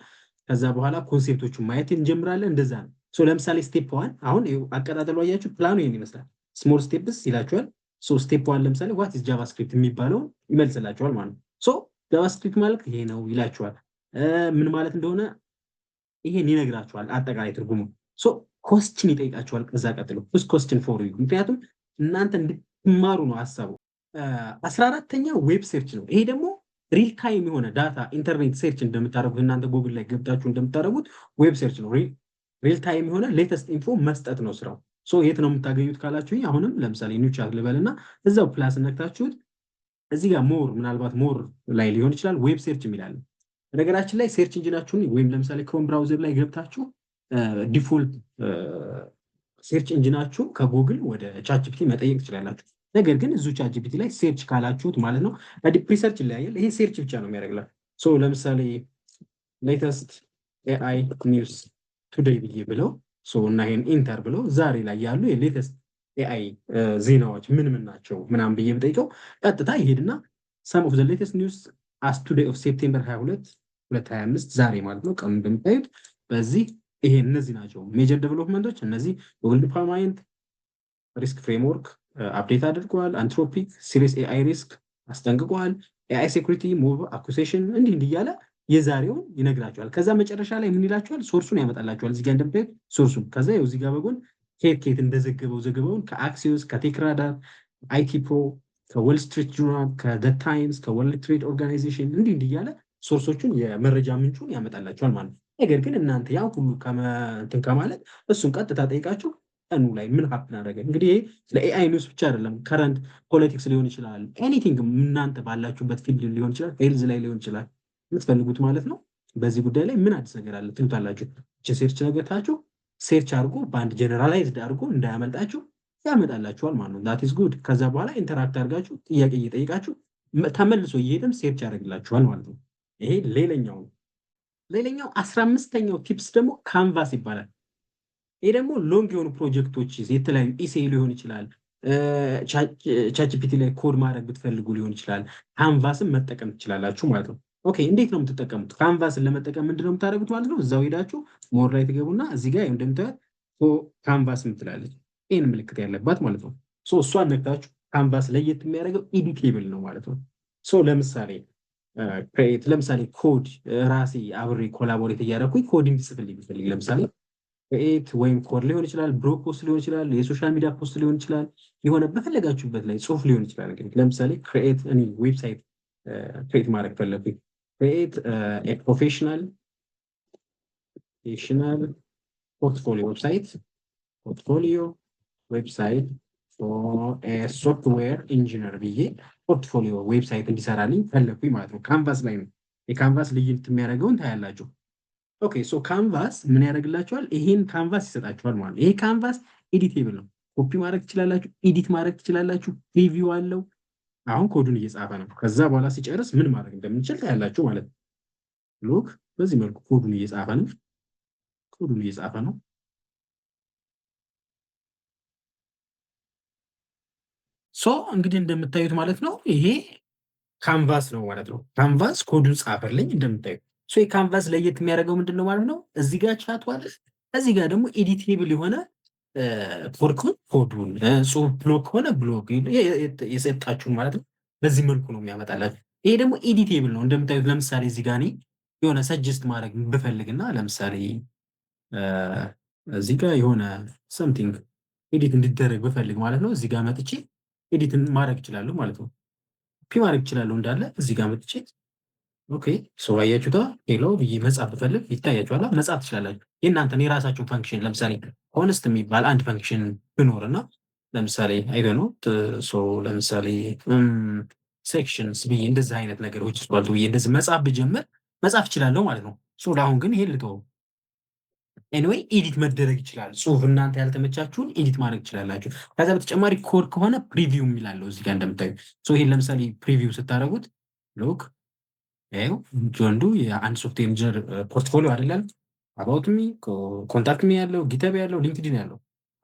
S1: ከዛ በኋላ ኮንሴፕቶቹን ማየት እንጀምራለን። እንደዛ ነው። ለምሳሌ ስቴፕ ዋን አሁን አቀጣጠሉ አያችሁ፣ ፕላኑ ይህን ይመስላል። ስሞል ስቴፕስ ይላችኋል። ስቴፕ ዋን ለምሳሌ ዋት ኢዝ ጃቫስክሪፕት የሚባለውን ይመልስላችኋል ማለት ነው። ጃቫስክሪፕት ማለት ይሄ ነው ይላችኋል። ምን ማለት እንደሆነ ይሄን ይነግራችኋል፣ አጠቃላይ ትርጉሙ። ኮስችን ይጠይቃችኋል። ከዛ ቀጥሎ ኮስችን ፎር ዩ፣ ምክንያቱም እናንተ እንድትማሩ ነው ሀሳቡ። 14ተኛው ዌብ ሴርች ነው። ይሄ ደግሞ ሪል ታይም የሆነ ዳታ ኢንተርኔት ሴርች እንደምታደረጉት እናንተ ጉግል ላይ ገብታችሁ እንደምታደረጉት ዌብ ሴርች ነው። ሪል ታይም የሆነ ሌተስት ኢንፎ መስጠት ነው ስራው። የት ነው የምታገኙት ካላችሁ፣ አሁንም ለምሳሌ ኒው ቻት ልበልና እዛው ፕላስ ነክታችሁት እዚህ ጋር ሞር፣ ምናልባት ሞር ላይ ሊሆን ይችላል ዌብ ሴርች የሚላለ። በነገራችን ላይ ሴርች ኢንጂናችሁን ወይም ለምሳሌ ክሮም ብራውዘር ላይ ገብታችሁ ዲፎልት ሴርች ኢንጂናችሁ ከጉግል ወደ ቻትጂፒቲ መጠየቅ ትችላላችሁ። ነገር ግን እዙ ቻትጂፒቲ ላይ ሴርች ካላችሁት ማለት ነው ዲፕ ሪሰርች ይለያያል። ይሄ ሴርች ብቻ ነው የሚያደርግላችሁ። ለምሳሌ ሌተስት ኤአይ ኒውስ ቱዴይ ብዬ ብለው እና ይሄን ኢንተር ብለው ዛሬ ላይ ያሉ የሌተስት ኤአይ ዜናዎች ምን ምን ናቸው ምናምን ብዬ ብጠይቀው ቀጥታ ይሄድና ሰም ኦፍ ዘ ሌተስት ኒውስ አስ ቱዴይ ኦፍ ሴፕቴምበር 22 2025 ዛሬ ማለት ነው ቀኑ እንደምታዩት በዚህ ይሄ እነዚህ ናቸው ሜጀር ዴቨሎፕመንቶች። እነዚህ ጉግል ዲፕሎይመንት ሪስክ ፍሬምወርክ አፕዴት አድርገዋል። አንትሮፒክ ሲሪየስ ኤአይ ሪስክ አስጠንቅቀዋል። ኤአይ ሴኩሪቲ ሙቭ አኩሴሽን እንዲህ እያለ የዛሬውን ይነግራቸዋል። ከዛ መጨረሻ ላይ ምን ይላቸዋል? ሶርሱን ያመጣላቸዋል። እዚጋ እንደምታዩት ሶርሱን። ከዛ ይኸው እዚጋ በጎን ኬት እንደዘገበው ዘገባውን ከአክሲዮስ፣ ከቴክራዳር፣ አይቲ ፕሮ፣ ከወል ስትሪት ጆርናል፣ ከደ ታይምስ፣ ከወርልድ ትሬድ ኦርጋናይዜሽን እንዲህ እያለ ሶርሶቹን የመረጃ ምንጩን ያመጣላቸዋል ማለት ነው። ነገር ግን እናንተ ያ ሁሉ እንትን ከማለት እሱን ቀጥታ ጠይቃችሁ ቀኑ ላይ ምን ሀፕን አደረገ። እንግዲህ ለኤአይ ኒውስ ብቻ አይደለም፣ ከረንት ፖለቲክስ ሊሆን ይችላል፣ ኤኒቲንግ እናንተ ባላችሁበት ፊልድ ሊሆን ይችላል፣ ሄልዝ ላይ ሊሆን ይችላል የምትፈልጉት ማለት ነው። በዚህ ጉዳይ ላይ ምን አዲስ ነገር አለ ትሉታላችሁ። ሴርች ነገርታችሁ ሴርች አድርጎ በአንድ ጀነራላይዝድ አድርጎ እንዳያመልጣችሁ ያመጣላችኋል ማለት ነው። ዳት ኢዝ ጉድ። ከዛ በኋላ ኢንተራክት አድርጋችሁ ጥያቄ እየጠይቃችሁ ተመልሶ እየሄደም ሴርች ያደርግላችኋል ማለት ነው። ይሄ ሌላኛው ነው። ሌላኛው 15ኛው ቲፕስ ደግሞ ካንቫስ ይባላል። ይሄ ደግሞ ሎንግ የሆኑ ፕሮጀክቶች የተለያዩ ኢሴ ሊሆን ይችላል፣ ቻትጂፒቲ ላይ ኮድ ማድረግ ብትፈልጉ ሊሆን ይችላል። ካንቫስን መጠቀም ትችላላችሁ ማለት ነው። ኦኬ፣ እንዴት ነው የምትጠቀሙት? ካንቫስን ለመጠቀም ምንድነው የምታደርጉት ማለት ነው? እዛው ሄዳችሁ ሞር ላይ ትገቡና እዚህ ጋር እንደምታዩት ካንቫስ ምትላለች፣ ይህን ምልክት ያለባት ማለት ነው። እሷን ነክታችሁ ካንቫስ ለየት የሚያደርገው ኢዲቴብል ነው ማለት ነው። ለምሳሌ ኮድ ራሴ አብሬ ኮላቦሬት እያደረኩኝ ኮድ እንዲጽፍልኝ ብፈልግ ለምሳሌ ክሬኤት ወይም ኮድ ሊሆን ይችላል፣ ብሎግ ፖስት ሊሆን ይችላል፣ የሶሻል ሚዲያ ፖስት ሊሆን ይችላል፣ የሆነ በፈለጋችሁበት ላይ ጽሁፍ ሊሆን ይችላል። እንግዲህ ለምሳሌ ክሬኤት እኔ ዌብሳይት ክሬኤት ማድረግ ፈለግኩኝ። ክሬኤት ፕሮፌሽናል ፖርትፎሊዮ ዌብሳይት ሶፍትዌር ኢንጂነር ብዬ ፖርትፎሊዮ ዌብሳይት እንዲሰራልኝ ፈለግኩኝ ማለት ነው። ካንቫስ ላይ ነው። የካንቫስ ልዩነት የሚያደርገውን ታያላችሁ። ኦኬ፣ ካንቫስ ምን ያደርግላችኋል? ይሄን ካንቫስ ይሰጣችኋል ማለት ነው። ይሄ ካንቫስ ኤዲቴብል ነው። ኮፒ ማድረግ ትችላላችሁ፣ ኤዲት ማድረግ ትችላላችሁ። ፕሪቪው አለው። አሁን ኮዱን እየጻፈ ነው። ከዛ በኋላ ሲጨርስ ምን ማድረግ እንደምንችል ታያላችሁ ማለት ነው። ሉክ፣ በዚህ መልኩ ኮዱን እየጻፈ ነው። እንግዲህ እንደምታዩት ማለት ነው ይሄ ካንቫስ ነው ማለት ነው። ካንቫስ ኮዱን ጻፈልኝ እንደምታዩት። የካንቫስ ለየት የሚያደርገው ምንድን ነው ማለት ነው? እዚህ ጋር ቻት አለ፣ እዚህ ጋር ደግሞ ኤዲቴብል የሆነ ኮድ ኮዱን፣ ጽሁፍ ብሎክ ከሆነ ብሎክ የሰጣችሁን ማለት ነው። በዚህ መልኩ ነው የሚያመጣላችሁ። ይሄ ደግሞ ኤዲቴብል ነው እንደምታዩት። ለምሳሌ እዚህ ጋር እኔ የሆነ ሰጀስት ማድረግ ብፈልግና ለምሳሌ እዚህ ጋር የሆነ ሰምቲንግ ኤዲት እንዲደረግ ብፈልግ ማለት ነው እዚህ ጋር መጥቼ ኤዲት ማድረግ እችላለሁ ማለት ነው። ኮፒ ማድረግ እችላለሁ እንዳለ እዚህ ጋር መጥቼ ኦኬ አያችሁታ። ሄሎ ብዬ መጻፍ ብፈልግ ይታያችኋል፣ መጻፍ ትችላላችሁ። የእናንተን የራሳችሁን ፈንክሽን ለምሳሌ ሆነስት የሚባል አንድ ፈንክሽን ብኖርና ለምሳሌ አይደኖ ለምሳሌ ሴክሽንስ ብዬ እንደዚህ አይነት ነገሮች ስባልቱ ብዬ እንደዚህ መጻፍ ብጀምር መጻፍ እችላለሁ ማለት ነው። አሁን ግን ይሄ ልተው። ኤኒዌይ ኤዲት መደረግ ይችላል። ጽሁፍ እናንተ ያልተመቻችሁን ኤዲት ማድረግ ትችላላችሁ። ከዛ በተጨማሪ ኮድ ከሆነ ፕሪቪው የሚላለው እዚህ ጋር እንደምታዩ። ይሄን ለምሳሌ ፕሪቪው ስታደርጉት ሎክ ይኸው ጆንዱ የአንድ ሶፍትዌር ኢንጂነር ፖርትፎሊዮ አይደለም። አባውት ሚ፣ ኮንታክት ሚ ያለው፣ ጊተብ ያለው፣ ሊንክዲን ያለው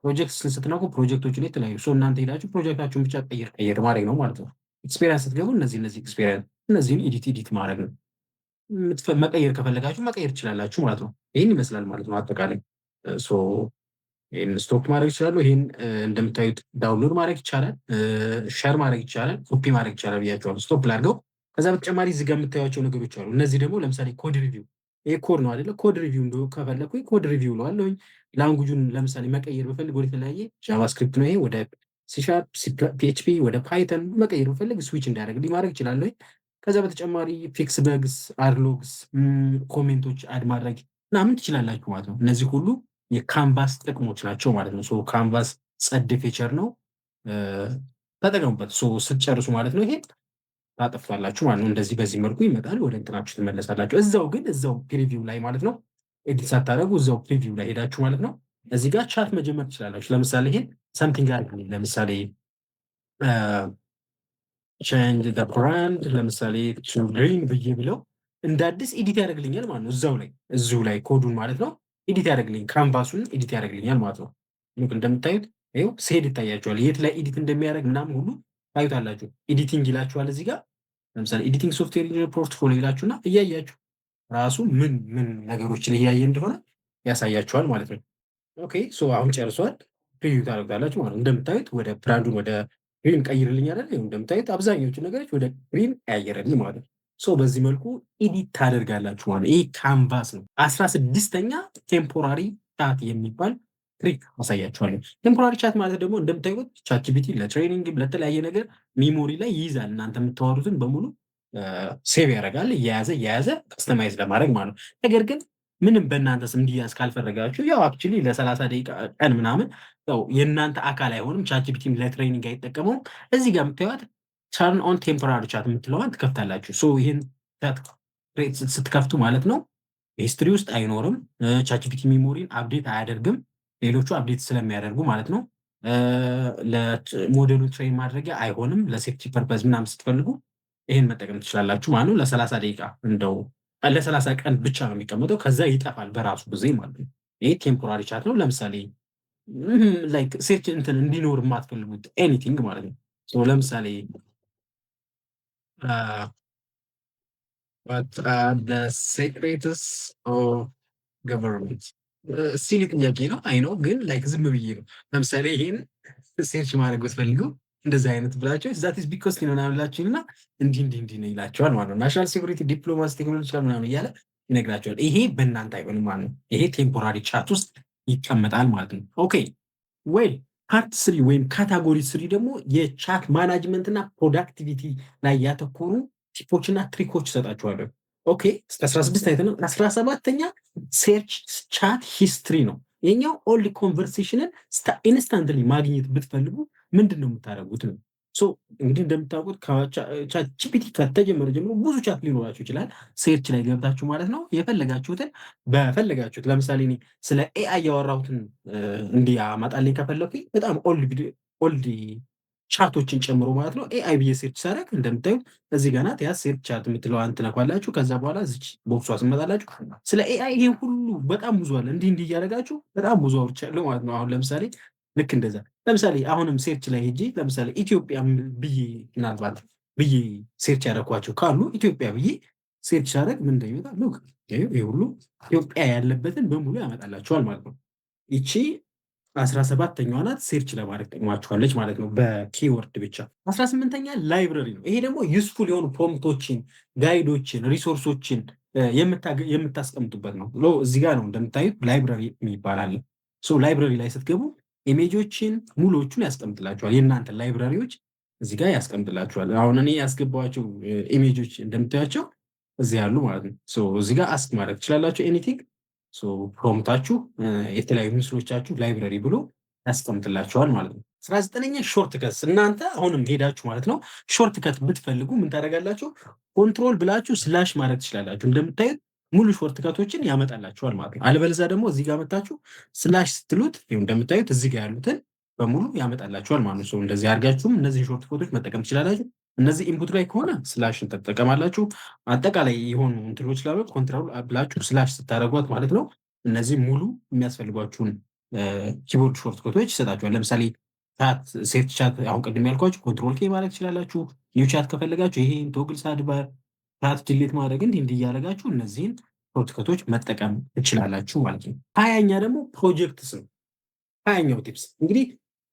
S1: ፕሮጀክት ስትነኩ ፕሮጀክቶችን የተለያዩ እናንተ ሄዳችሁ ፕሮጀክታችሁን ብቻ ቀየር ማድረግ ነው ማለት ነው። ኤክስፔሪንስ ስትገቡ እነዚህ ኤክስፔሪንስ እነዚህን ኤዲት ማድረግ ነው። መቀየር ከፈለጋችሁ መቀየር ትችላላችሁ ማለት ነው። ይህን ይመስላል ማለት ነው አጠቃላይ ሶ ይህን ስቶፕ ማድረግ ይችላሉ። ይህን እንደምታዩት ዳውንሎድ ማድረግ ይቻላል፣ ሸር ማድረግ ይቻላል፣ ኮፒ ማድረግ ይቻላል ብያቸዋለሁ። ስቶፕ ላድርገው። ከዛ በተጨማሪ እዚህ ጋር የምታዩቸው ነገሮች አሉ። እነዚህ ደግሞ ለምሳሌ ኮድ ሪቪው፣ ይሄ ኮድ ነው አይደለ? ኮድ ሪቪው እንደ ከፈለኩኝ ኮድ ሪቪው ለዋለሁኝ። ላንጉጁን ለምሳሌ መቀየር በፈልግ ወደ ተለያየ ጃቫስክሪፕት ነው ይሄ ወደ ሲሻርፕ፣ ፒኤችፒ፣ ወደ ፓይተን መቀየር በፈልግ ስዊች እንዲያደርግልኝ ማድረግ ይችላለሁ። ከዛ በተጨማሪ ፊክስ በግስ፣ አድሎግስ፣ ኮሜንቶች አድ ማድረግ ምናምን ትችላላችሁ ማለት ነው። እነዚህ ሁሉ የካንቫስ ጥቅሞች ናቸው ማለት ነው። ካንቫስ ጸድ ፌቸር ነው፣ ተጠቀሙበት። ስትጨርሱ ማለት ነው ይሄ ታጠፍታላችሁ ማለት ነው። እንደዚህ በዚህ መልኩ ይመጣል። ወደ እንትናችሁ ትመለሳላችሁ። እዛው ግን እዛው ፕሪቪው ላይ ማለት ነው ኤዲት ሳታደርጉ እዛው ፕሪቪው ላይ ሄዳችሁ ማለት ነው እዚህ ጋር ቻት መጀመር ትችላላችሁ። ለምሳሌ ይሄን ሰምቲንግ አለ። ለምሳሌ ቼንጅ ዘ ብራንድ ለምሳሌ ግሪን ብዬ ብለው እንደ አዲስ ኤዲት ያደርግልኛል ማለት ነው። እዚሁ ላይ ኮዱን ማለት ነው ኤዲት ያደርግልኝ፣ ካንቫሱን ኤዲት ያደርግልኛል ማለት ነው። ልክ እንደምታዩት ይኸው ስሄድ ይታያቸዋል። የት ላይ ኤዲት እንደሚያደርግ ምናምን ሁሉ ታዩታላችሁ። ኤዲቲንግ ይላችኋል እዚህ ጋር ለምሳሌ ኤዲቲንግ ሶፍትዌር ኢንጂነር ፖርትፎሊዮ ይላችሁና እያያችሁ ራሱ ምን ምን ነገሮችን እያየ እንደሆነ ያሳያችኋል ማለት ነው። ኦኬ አሁን ጨርሷል። ፕሪቪው ታደርጋላችሁ ማለት ነው። እንደምታዩት ወደ ብራንዱን ወደ ግሪን ቀይርልኝ አይደል? እንደምታዩት አብዛኞቹ ነገሮች ወደ ግሪን ቀያየረልኝ ማለት ነው። በዚህ መልኩ ኤዲት ታደርጋላችሁ ማለት ነው። ይህ ካንቫስ ነው። 16ኛ ቴምፖራሪ ቻት የሚባል ትሪክ አሳያችኋለሁ። ቴምፖራሪ ቻት ማለት ደግሞ እንደምታዩት ቻት ጂፒቲ ለትሬኒንግ ለተለያየ ነገር ሚሞሪ ላይ ይይዛል። እናንተ የምታወሩትን በሙሉ ሴቭ ያደርጋል። እየያዘ ከስተማይዝ ለማድረግ ማለት ነው። ነገር ግን ምንም በእናንተ ስም እንዲያዝ ካልፈለጋችሁ ያው አክቹዋሊ ለ30 ደቂቃ ቀን ምናምን ያው የእናንተ አካል አይሆንም። ቻት ጂፒቲም ለትሬኒንግ አይጠቀመውም። እዚህ ጋር የምታዩት ተርን ኦን ቴምፖራሪ ቻት የምትለዋን ትከፍታላችሁ። ይህን ቻት ስትከፍቱ ማለት ነው ሂስትሪ ውስጥ አይኖርም። ቻት ጂፒቲ ሚሞሪን አፕዴት አያደርግም። ሌሎቹ አፕዴት ስለሚያደርጉ ማለት ነው። ለሞዴሉ ትሬን ማድረጊያ አይሆንም። ለሴፍቲ ፐርፐዝ ምናምን ስትፈልጉ ይህን መጠቀም ትችላላችሁ ማለት ነው። ለ30 ደቂቃ እንደው ለ30 ቀን ብቻ ነው የሚቀመጠው። ከዛ ይጠፋል በራሱ ጊዜ ማለት ነው። ይሄ ቴምፖራሪ ቻት ነው። ለምሳሌ ላይክ ሴርች እንትን እንዲኖር የማትፈልጉት ኤኒቲንግ ማለት ነው። ለምሳሌ ሴክሬትስ ገቨርንመንት ሲሊ ጥያቄ ነው። አይ ነው ግን ላይክ ዝም ብዬ ነው። ለምሳሌ ይሄን ሴርች ማድረግ ብትፈልገው እንደዚህ አይነት ብላቸው ዛት ኢዝ ቢኮዝ ነው ምናምን ብላችሁና እንዲህ ነው ይላቸዋል ማለት ነው። ናሽናል ሴኩሪቲ፣ ዲፕሎማሲ፣ ቴክኖሎጂ ምናምን እያለ ይነግራቸዋል። ይሄ በእናንተ አይሆንም ማለት ነው። ይሄ ቴምፖራሪ ቻት ውስጥ ይቀመጣል ማለት ነው። ኦኬ ወይ ፓርት ስሪ ወይም ካታጎሪ ስሪ ደግሞ የቻት ማናጅመንት እና ፕሮዳክቲቪቲ ላይ ያተኮሩ ቲፖችና ትሪኮች ይሰጣችኋለሁ። ኦኬ እስከ 16 አይተናል። 17ኛ ሴርች ቻት ሂስትሪ ነው። የኛው ኦልድ ኮንቨርሴሽንን ኢንስታንትሊ ማግኘት ብትፈልጉ ምንድን ነው የምታደርጉት ነው። እንግዲህ እንደምታውቁት ቻት ጂፒቲ ከተጀመረ ጀምሮ ብዙ ቻት ሊኖራችሁ ይችላል። ሴርች ላይ ገብታችሁ ማለት ነው የፈለጋችሁትን በፈለጋችሁት ለምሳሌ እኔ ስለ ኤአይ ያወራሁትን እንዲያመጣልኝ ከፈለኩኝ በጣም ኦልድ ቻቶችን ጨምሮ ማለት ነው ኤአይ ብዬ ሴርች ሳደርግ እንደምታዩት እዚህ ጋር ናት። ያ ሴርች ቻት የምትለው ትነኳላችሁ። ከዛ በኋላ እዚች ቦክሷ ስመጣላችሁ ስለ ኤአይ ይሄ ሁሉ በጣም ብዙ አለ። እንዲህ እያደረጋችሁ በጣም ብዙ አውርቻለሁ ማለት ነው። አሁን ለምሳሌ ልክ እንደዛ ለምሳሌ አሁንም ሴርች ላይ ሄጄ ለምሳሌ ኢትዮጵያ ብዬ ምናልባት ብዬ ሴርች ያደረኳቸው ካሉ ኢትዮጵያ ብዬ ሴርች ሳደርግ ምን እንደሚመጣ ይሄ ሁሉ ኢትዮጵያ ያለበትን በሙሉ ያመጣላችኋል ማለት ነው። ይቺ 17ኛዋ ናት። ሴርች ለማድረግ ጠቅማችኋለች ማለት ነው በኪወርድ ብቻ። 18ኛ ላይብረሪ ነው። ይሄ ደግሞ ዩስፉል የሆኑ ፕሮምፕቶችን፣ ጋይዶችን፣ ሪሶርሶችን የምታስቀምጡበት ነው። እዚህ ጋር ነው እንደምታዩት ላይብረሪ ይባላል። ላይብረሪ ላይ ስትገቡ ኢሜጆችን ሙሉዎቹን ያስቀምጥላችኋል። የእናንተ ላይብራሪዎች እዚህ ጋር ያስቀምጥላችኋል። አሁን እኔ ያስገባቸው ኢሜጆች እንደምታያቸው እዚህ ያሉ ማለት ነው። እዚህ ጋር አስክ ማድረግ ትችላላችሁ ኤኒቲንግ። ፕሮምታችሁ የተለያዩ ምስሎቻችሁ ላይብራሪ ብሎ ያስቀምጥላችኋል ማለት ነው። 19ኛ ሾርት ከትስ። እናንተ አሁንም ሄዳችሁ ማለት ነው ሾርት ከት ብትፈልጉ ምን ታደርጋላችሁ? ኮንትሮል ብላችሁ ስላሽ ማድረግ ትችላላችሁ። እንደምታዩት ሙሉ ሾርት ከቶችን ያመጣላችኋል ማለት ነው። አለበለዚያ ደግሞ እዚህ ጋር መታችሁ ስላሽ ስትሉት እንደምታዩት እዚህ ጋር ያሉትን በሙሉ ያመጣላችኋል ማለት ነው። እንደዚህ አድርጋችሁም እነዚህ ሾርት ከቶች መጠቀም ትችላላችሁ። እነዚህ ኢንፑት ላይ ከሆነ ስላሽን ትጠቀማላችሁ። አጠቃላይ የሆኑ እንትኖች ላይ ኮንትሮል ብላችሁ ስላሽ ስታደርጓት ማለት ነው እነዚህ ሙሉ የሚያስፈልጓችሁን ኪቦርድ ሾርት ከቶች ይሰጣችኋል። ለምሳሌ ቻት፣ ሴት ቻት አሁን ቅድም ያልኳችሁ ኮንትሮል ኬ ማድረግ ትችላላችሁ። ኒው ቻት ከፈለጋችሁ ይሄ ቶግል ሳድባር ቻት ዲሊት ማድረግ እንዲህ እያደረጋችሁ እነዚህን ሾርትከቶች መጠቀም ትችላላችሁ ማለት ነው። ሀያኛ ደግሞ ፕሮጀክትስ ነው። ሀያኛው ቲፕስ እንግዲህ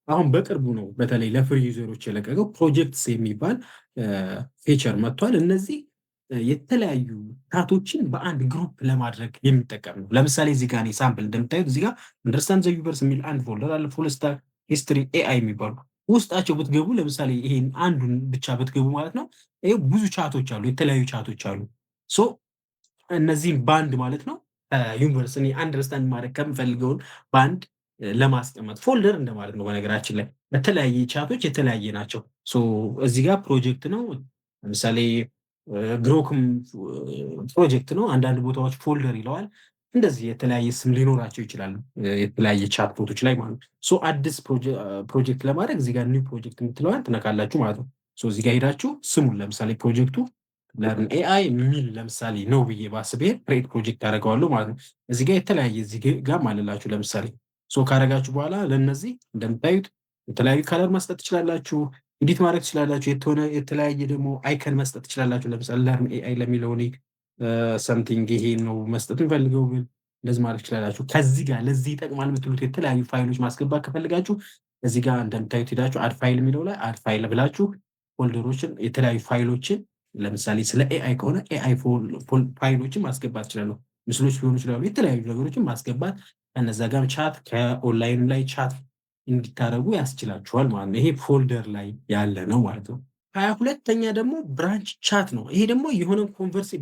S1: አሁን በቅርቡ ነው በተለይ ለፍሪ ዩዘሮች የለቀቀው ፕሮጀክትስ የሚባል ፌቸር መጥቷል። እነዚህ የተለያዩ ቻቶችን በአንድ ግሩፕ ለማድረግ የሚጠቀም ነው። ለምሳሌ እዚህ ጋር ሳምፕል እንደምታዩት እዚህ ጋር አንደርስታንድ ዘ ዩኒቨርስ የሚል አንድ ፎልደር አለ። ፉል ስታክ ሂስትሪ ኤአይ የሚባሉ ውስጣቸው ብትገቡ ለምሳሌ ይሄን አንዱን ብቻ ብትገቡ ማለት ነው ይሄ ብዙ ቻቶች አሉ፣ የተለያዩ ቻቶች አሉ። ሶ እነዚህን ባንድ ማለት ነው ዩኒቨርስ እኔ አንደርስታንድ ማድረግ ከምፈልገውን ባንድ ለማስቀመጥ ፎልደር እንደማለት ነው። በነገራችን ላይ በተለያየ ቻቶች የተለያየ ናቸው። እዚህ ጋር ፕሮጀክት ነው። ለምሳሌ ግሮክም ፕሮጀክት ነው። አንዳንድ ቦታዎች ፎልደር ይለዋል። እንደዚህ የተለያየ ስም ሊኖራቸው ይችላል የተለያየ ቻት ቦቶች ላይ ማለት ነው። አዲስ ፕሮጀክት ለማድረግ እዚህ ጋር ኒው ፕሮጀክት የምትለዋል ትነካላችሁ ማለት ነው። እዚህ ጋር ሄዳችሁ ስሙን ለምሳሌ ፕሮጀክቱ ለርን ኤአይ የሚል ለምሳሌ ነው ብዬ ባስብ ክሬት ፕሮጀክት አደርገዋለሁ ማለት ነው። እዚህ ጋር የተለያየ እዚህ ጋር ማለላችሁ ለምሳሌ ካደረጋችሁ በኋላ ለእነዚህ እንደምታዩት የተለያዩ ከለር መስጠት ትችላላችሁ፣ ኤዲት ማድረግ ትችላላችሁ። የተለያየ ደግሞ አይከን መስጠት ትችላላችሁ። ለምሳሌ ለርን ኤአይ ለሚለው ሰምቲንግ ይሄ ነው መስጠት የሚፈልገው ግን እንደዚህ ማድረግ ትችላላችሁ። ከዚህ ጋር ለዚህ ይጠቅማል የምትሉት የተለያዩ ፋይሎች ማስገባት ከፈልጋችሁ እዚህ ጋር እንደምታዩት ሄዳችሁ አድ ፋይል የሚለው ላይ አድ ፋይል ብላችሁ ፎልደሮችን የተለያዩ ፋይሎችን ለምሳሌ ስለ ኤአይ ከሆነ ኤአይ ፋይሎችን ማስገባት ትችላለሁ። ምስሎች ሊሆኑ ይችላሉ። የተለያዩ ነገሮችን ማስገባት ከነዛ ጋር ቻት ከኦንላይን ላይ ቻት እንዲታረጉ ያስችላችኋል ማለት ነው። ይሄ ፎልደር ላይ ያለ ነው ማለት ነው። 22ኛ ደግሞ ብራንች ቻት ነው። ይሄ ደግሞ የሆነ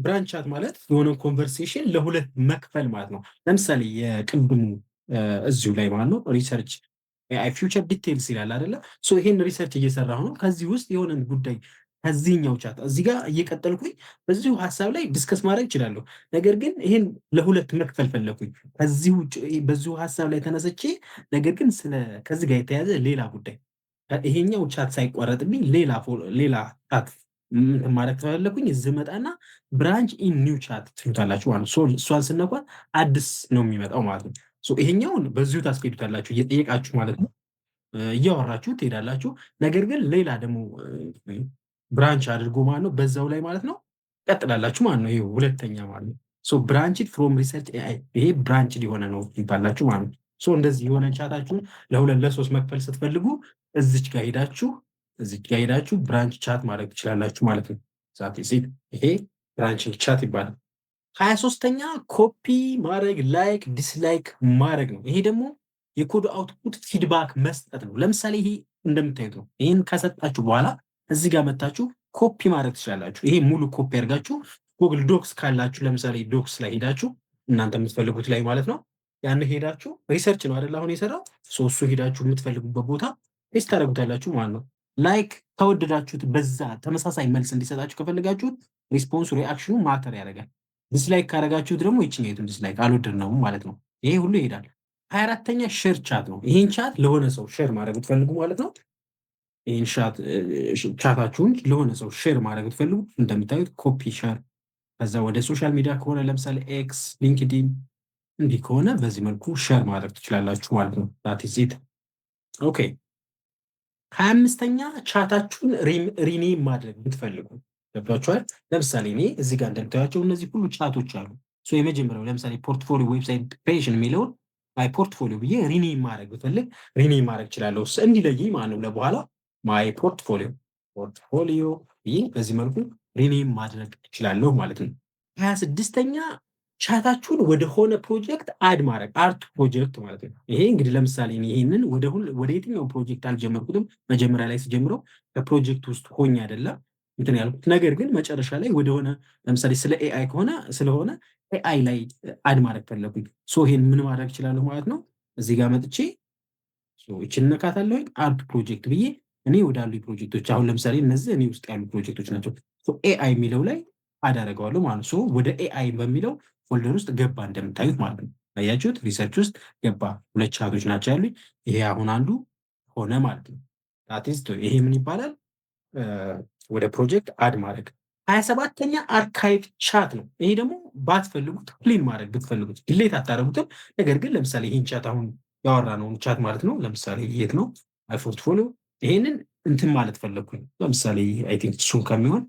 S1: ብራንች ቻት ማለት የሆነ ኮንቨርሴሽን ለሁለት መክፈል ማለት ነው። ለምሳሌ የቅድሙ እዚሁ ላይ ማለት ነው ሪሰርች ኤአይ ፊውቸር ዲቴልስ ይላል አይደለ? ይሄን ሪሰርች እየሰራሁ ነው። ከዚህ ውስጥ የሆነን ጉዳይ ከዚህኛው ቻት እዚህ ጋር እየቀጠልኩኝ በዚሁ ሀሳብ ላይ ዲስከስ ማድረግ እችላለሁ። ነገር ግን ይሄን ለሁለት መክፈል ፈለኩኝ። በዚሁ ሀሳብ ላይ ተነስቼ ነገር ግን ከዚህ ጋር የተያዘ ሌላ ጉዳይ ይሄኛው ቻት ሳይቋረጥብኝ ሌላ ቻት ማድረግ ተፈለኩኝ። እዚህ መጣና ብራንች ኢን ኒው ቻት ትሉታላችሁ ማለት ነው። እሷን ስነኳት አዲስ ነው የሚመጣው ማለት ነው። ይሄኛውን በዚሁ ታስኬዱታላችሁ እየጠየቃችሁ ማለት ነው። እያወራችሁ ትሄዳላችሁ። ነገር ግን ሌላ ደግሞ ብራንች አድርጎ ማለት ነው በዛው ላይ ማለት ነው ቀጥላላችሁ ማለት ነው። ይሄ ሁለተኛ ማለት ነው። ብራንችድ ፍሮም ሪሰርች ኤአይ ይሄ ብራንች ሊሆነ ነው ይባላችሁ ማለት ነው። እንደዚህ የሆነ ቻታችሁን ለሁለት ለሶስት መክፈል ስትፈልጉ እዚች ጋር ሄዳችሁ ብራንች ቻት ማድረግ ትችላላችሁ ማለት ነው። ይሄ ብራንችንግ ቻት ይባላል። 23ኛ ኮፒ ማድረግ ላይክ ዲስላይክ ማድረግ ነው። ይሄ ደግሞ የኮድ አውትፑት ፊድባክ መስጠት ነው። ለምሳሌ ይሄ እንደምታዩት ነው። ይህን ከሰጣችሁ በኋላ እዚህ ጋር መታችሁ ኮፒ ማድረግ ትችላላችሁ። ይሄ ሙሉ ኮፒ አድርጋችሁ ጉግል ዶክስ ካላችሁ ለምሳሌ ዶክስ ላይ ሄዳችሁ እናንተ የምትፈልጉት ላይ ማለት ነው ያን ሄዳችሁ ሪሰርች ነው አይደል አሁን የሰራው እሱ ሄዳችሁ የምትፈልጉበት ቦታ ፔስት ታደርጉታላችሁ ማለት ነው። ላይክ ከወደዳችሁት በዛ ተመሳሳይ መልስ እንዲሰጣችሁ ከፈልጋችሁት ሪስፖንሱ ሪአክሽኑ ማተር ያደርጋል። ዲስላይክ ካደረጋችሁት ደግሞ ይችኛቱን ዲስላይክ አልወደድነውም ማለት ነው። ይሄ ሁሉ ይሄዳል። 24ኛ ሼር ቻት ነው። ይሄን ቻት ለሆነ ሰው ሼር ማድረግ ትፈልጉ ማለት ነው። ይህን ቻታችሁን ለሆነ ሰው ሼር ማድረግ ትፈልጉ እንደምታዩት ኮፒ ሼር፣ ከዛ ወደ ሶሻል ሚዲያ ከሆነ ለምሳሌ ኤክስ፣ ሊንክዲን እንዲህ ከሆነ በዚህ መልኩ ሼር ማድረግ ትችላላችሁ ማለት ነው። ዛት ኦኬ። 25ኛ ቻታችሁን ሪኔም ማድረግ ብትፈልጉ ገብቷችኋል። ለምሳሌ እኔ እዚህ ጋር እንደምታያቸው እነዚህ ሁሉ ቻቶች አሉ። የመጀመሪያው ለምሳሌ ፖርትፎሊዮ ዌብሳይት ክሬሽን የሚለውን ማይ ፖርትፎሊዮ ብዬ ሪኔም ማድረግ ብፈልግ ሪኔም ማድረግ እችላለሁ እንዲለየኝ ማለት ነው። ለበኋላ ማይ ፖርትፎሊዮ ብዬ በዚህ መልኩ ሪኔም ማድረግ እችላለሁ ማለት ነው። 26ኛ ቻታችሁን ወደሆነ ፕሮጀክት አድ ማድረግ አርት ፕሮጀክት ማለት ነው። ይሄ እንግዲህ ለምሳሌ ይሄንን ወደ የትኛው ፕሮጀክት አልጀመርኩትም። መጀመሪያ ላይ ሲጀምረው ከፕሮጀክት ውስጥ ሆኜ አይደለም እንትን ያልኩት። ነገር ግን መጨረሻ ላይ ወደሆነ ለምሳሌ ስለ ኤአይ ስለሆነ ኤአይ ላይ አድ ማድረግ ፈለኩኝ። ይሄን ምን ማድረግ እችላለሁ ማለት ነው። እዚህ ጋር መጥቼ ይችን ነካታለሁኝ አርት ፕሮጀክት ብዬ እኔ ወዳሉ ፕሮጀክቶች አሁን ለምሳሌ እነዚህ እኔ ውስጥ ያሉ ፕሮጀክቶች ናቸው። ኤአይ የሚለው ላይ አድ አደርገዋለሁ ማለት ነው። ወደ ኤአይ በሚለው ፎልደር ውስጥ ገባ እንደምታዩት ማለት ነው። አያችሁት? ሪሰርች ውስጥ ገባ። ሁለት ቻቶች ናቸው ያሉኝ። ይሄ አሁን አንዱ ሆነ ማለት ነው። ይሄ ምን ይባላል? ወደ ፕሮጀክት አድ ማድረግ። 27ኛ አርካይቭ ቻት ነው። ይሄ ደግሞ ባትፈልጉት ክሊን ማድረግ ብትፈልጉት ድሌት አታደርጉትም። ነገር ግን ለምሳሌ ይህን ቻት አሁን ያወራነውን ቻት ማለት ነው። ለምሳሌ የት ነው ፖርትፎሊዮ ይሄንን እንትን ማለት ፈለግኩኝ። ለምሳሌ አይ ቲንክ እሱን ከሚሆን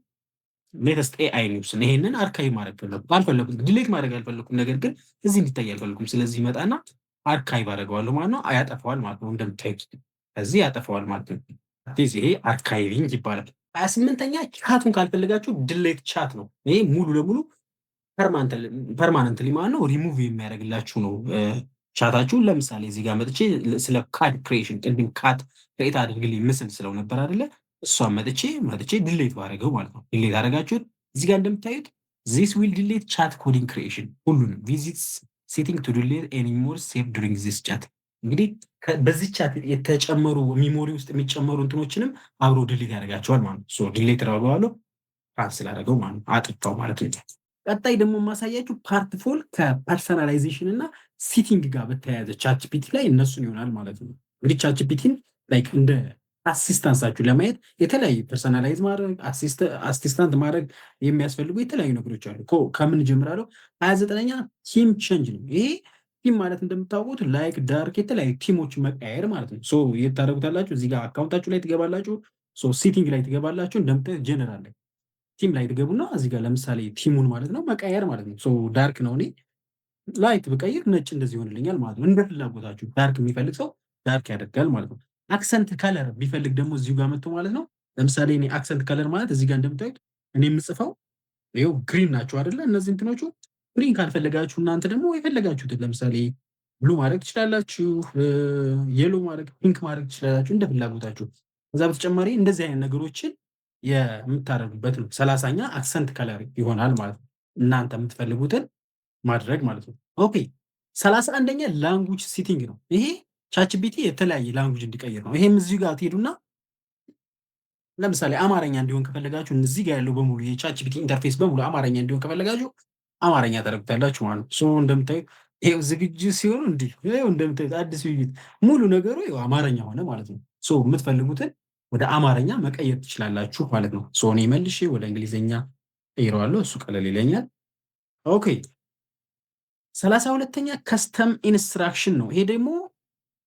S1: ሌተስት ኤአይ ኒውስን ይሄንን አርካይቭ ማድረግ አልፈለኩም፣ ዲሌት ማድረግ አልፈለኩም። ነገር ግን እዚህ እንዲታይ አልፈለኩም። ስለዚህ ይመጣና አርካይቭ አደርገዋለሁ ማለት ነው። ያጠፋዋል ማለት ነው። እንደምታዩት ከዚህ ያጠፋዋል ማለት ነው። ይሄ አርካይቪንግ ይባላል። 28ኛ ቻቱን ካልፈለጋችሁ ድሌት ቻት ነው። ይሄ ሙሉ ለሙሉ ፐርማነንትሊ ማለት ነው ሪሙቭ የሚያደርግላችሁ ነው ቻታችሁን። ለምሳሌ እዚህ ጋር መጥቼ ስለ ካድ ክሬሽን ቅድም ካት ክሬት አድርግልኝ ምስል ስለው ነበር አይደለ? እሷን መጥቼ ድሌት ባደረገው ማለት ነው። ድሌት አደረጋችሁት። እዚህ ጋር እንደምታዩት ዚስ ዊል ድሌት ቻት ኮዲንግ ክሬሽን ሁሉንም ቪዚትስ ሴቲንግ ቱ ድሌት ኤኒ ሞር ሴቭ ዱሪንግ ዚስ ቻት። እንግዲህ በዚህ ቻት የተጨመሩ ሚሞሪ ውስጥ የሚጨመሩ እንትኖችንም አብሮ ድሌት ያደርጋቸዋል ማለት ነው። ሶ ድሌት አደረገዋለሁ፣ ካንስል አደረገው ማለት ነው፣ አጥፋው ማለት ነው። ቀጣይ ደግሞ የማሳያችሁ ፓርት ፎል ከፐርሰናላይዜሽን እና ሲቲንግ ጋር በተያያዘ ቻትጂፒቲ ላይ እነሱን ይሆናል ማለት ነው። እንግዲህ ቻትጂፒቲን ላይክ እንደ አሲስታንሳችሁ ለማየት የተለያዩ ፐርሰናላይዝ ማድረግ አሲስታንት ማድረግ የሚያስፈልጉ የተለያዩ ነገሮች አሉ። ከምን ጀምራለሁ? 29ኛ ቲም ቼንጅ ነው። ይሄ ቲም ማለት እንደምታውቁት ላይክ ዳርክ የተለያዩ ቲሞች መቀያየር ማለት ነው። ሶ የታደረጉታላችሁ እዚህ ጋር አካውንታችሁ ላይ ትገባላችሁ። ሶ ሲቲንግ ላይ ትገባላችሁ። እንደምታዩት ጀነራል ላይ ቲም ላይ ትገቡና እዚህ ጋር ለምሳሌ ቲሙን ማለት ነው መቀየር ማለት ነው። ሶ ዳርክ ነው፣ እኔ ላይት ብቀይር ነጭ እንደዚህ ይሆንልኛል ማለት ነው። እንደ ፍላጎታችሁ ዳርክ የሚፈልግ ሰው ዳርክ ያደርጋል ማለት ነው። አክሰንት ከለር ቢፈልግ ደግሞ እዚሁ ጋር መጥቶ ማለት ነው። ለምሳሌ እኔ አክሰንት ከለር ማለት እዚህ ጋር እንደምታዩት እኔ የምጽፈው ይኸው ግሪን ናቸው አይደለ? እነዚህ እንትኖቹ ግሪን ካልፈለጋችሁ እናንተ ደግሞ የፈለጋችሁትን ለምሳሌ ብሉ ማድረግ ትችላላችሁ፣ የሎ ማድረግ፣ ፒንክ ማድረግ ትችላላችሁ እንደ ፍላጎታችሁ። ከዛ በተጨማሪ እንደዚህ አይነት ነገሮችን የምታደርጉበት ነው። 30ኛ አክሰንት ከለር ይሆናል ማለት ነው። እናንተ የምትፈልጉትን ማድረግ ማለት ነው። ኦኬ 31ኛ ላንጉጅ ሲቲንግ ነው። ይሄ ቻትጂፒቲ የተለያየ ላንጉጅ እንዲቀይር ነው። ይሄም እዚሁ ጋር ትሄዱና ለምሳሌ አማርኛ እንዲሆን ከፈለጋችሁ እዚህ ጋር ያለው በሙሉ የቻትጂፒቲ ኢንተርፌስ በሙሉ አማርኛ እንዲሆን ከፈለጋችሁ አማርኛ ታደርጉታላችሁ ማለት ነው። ሶ እንደምታዩት ይሄው ዝግጁ ሲሆኑ እንዲህ ይሄው እንደምታዩት አዲስ ውይይት ሙሉ ነገሩ ይሄው አማርኛ ሆነ ማለት ነው። ሶ የምትፈልጉትን ወደ አማርኛ መቀየር ትችላላችሁ ማለት ነው። ሶ እኔ መልሼ ወደ እንግሊዝኛ ቀይረዋለሁ፣ እሱ ቀለል ይለኛል። ኦኬ 32ኛ ከስተም ኢንስትራክሽን ነው። ይሄ ደግሞ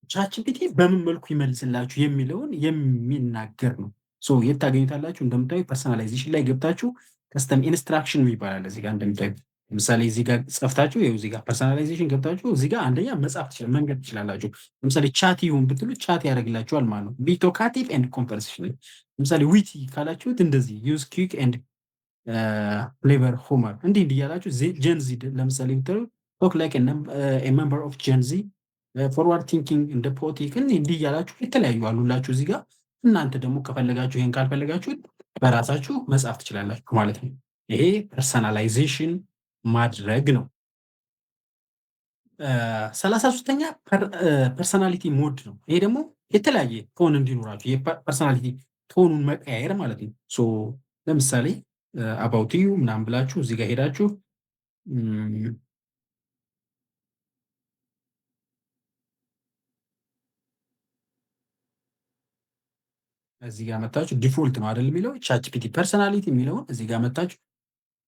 S1: ቻትጂፒቲ በምን መልኩ ይመልስላችሁ የሚለውን የሚናገር ነው። ሶ የት ታገኙታላችሁ? እንደምታዩ ፐርሰናላይዜሽን ላይ ገብታችሁ ከስተም ኢንስትራክሽን ይባላል። እዚህ ጋር እንደምታዩ ለምሳሌ እዚህ ጋር ጽፍታችሁ ይኸው እዚህ ጋር ፐርሰናላይዜሽን ገብታችሁ እዚህ ጋር አንደኛ መጻፍ መንገድ ትችላላችሁ። ለምሳሌ ቻት ይሁን ብትሉ ቻት ያደርግላችኋል ማለት ነው። ቢ ቶካቲቭ ኤንድ ኮንቨርሴሽን። ለምሳሌ ዊቲ ካላችሁት እንደዚህ ዩዝ ኩዊክ ኤንድ ፍሌቨር ሆመር እንዲህ እያላችሁ ጀንዚ ለምሳሌ ብትሉ ቶክ ላይክ ሜምበር ኦፍ ጀንዚ ፎርዋርድ ቲንኪንግ እንደ ፖቲክ እንዲህ እያላችሁ የተለያዩ አሉላችሁ እዚህ ጋር። እናንተ ደግሞ ከፈለጋችሁ ይሄን ካልፈለጋችሁት በራሳችሁ መጻፍ ትችላላችሁ ማለት ነው። ይሄ ፐርሰናላይዜሽን ማድረግ ነው። 33ኛ ፐርሰናሊቲ ሞድ ነው። ይሄ ደግሞ የተለያየ ቶን እንዲኖራችሁ የፐርሰናሊቲ ቶኑን መቀያየር ማለት ነው። ሶ ለምሳሌ አባውት ዩ ምናምን ብላችሁ እዚህ ጋር ሄዳችሁ እዚህ ጋር መታችሁ ዲፎልት ነው አይደል የሚለው ቻትጂፒቲ ፐርሰናሊቲ የሚለውን እዚህ ጋር መታችሁ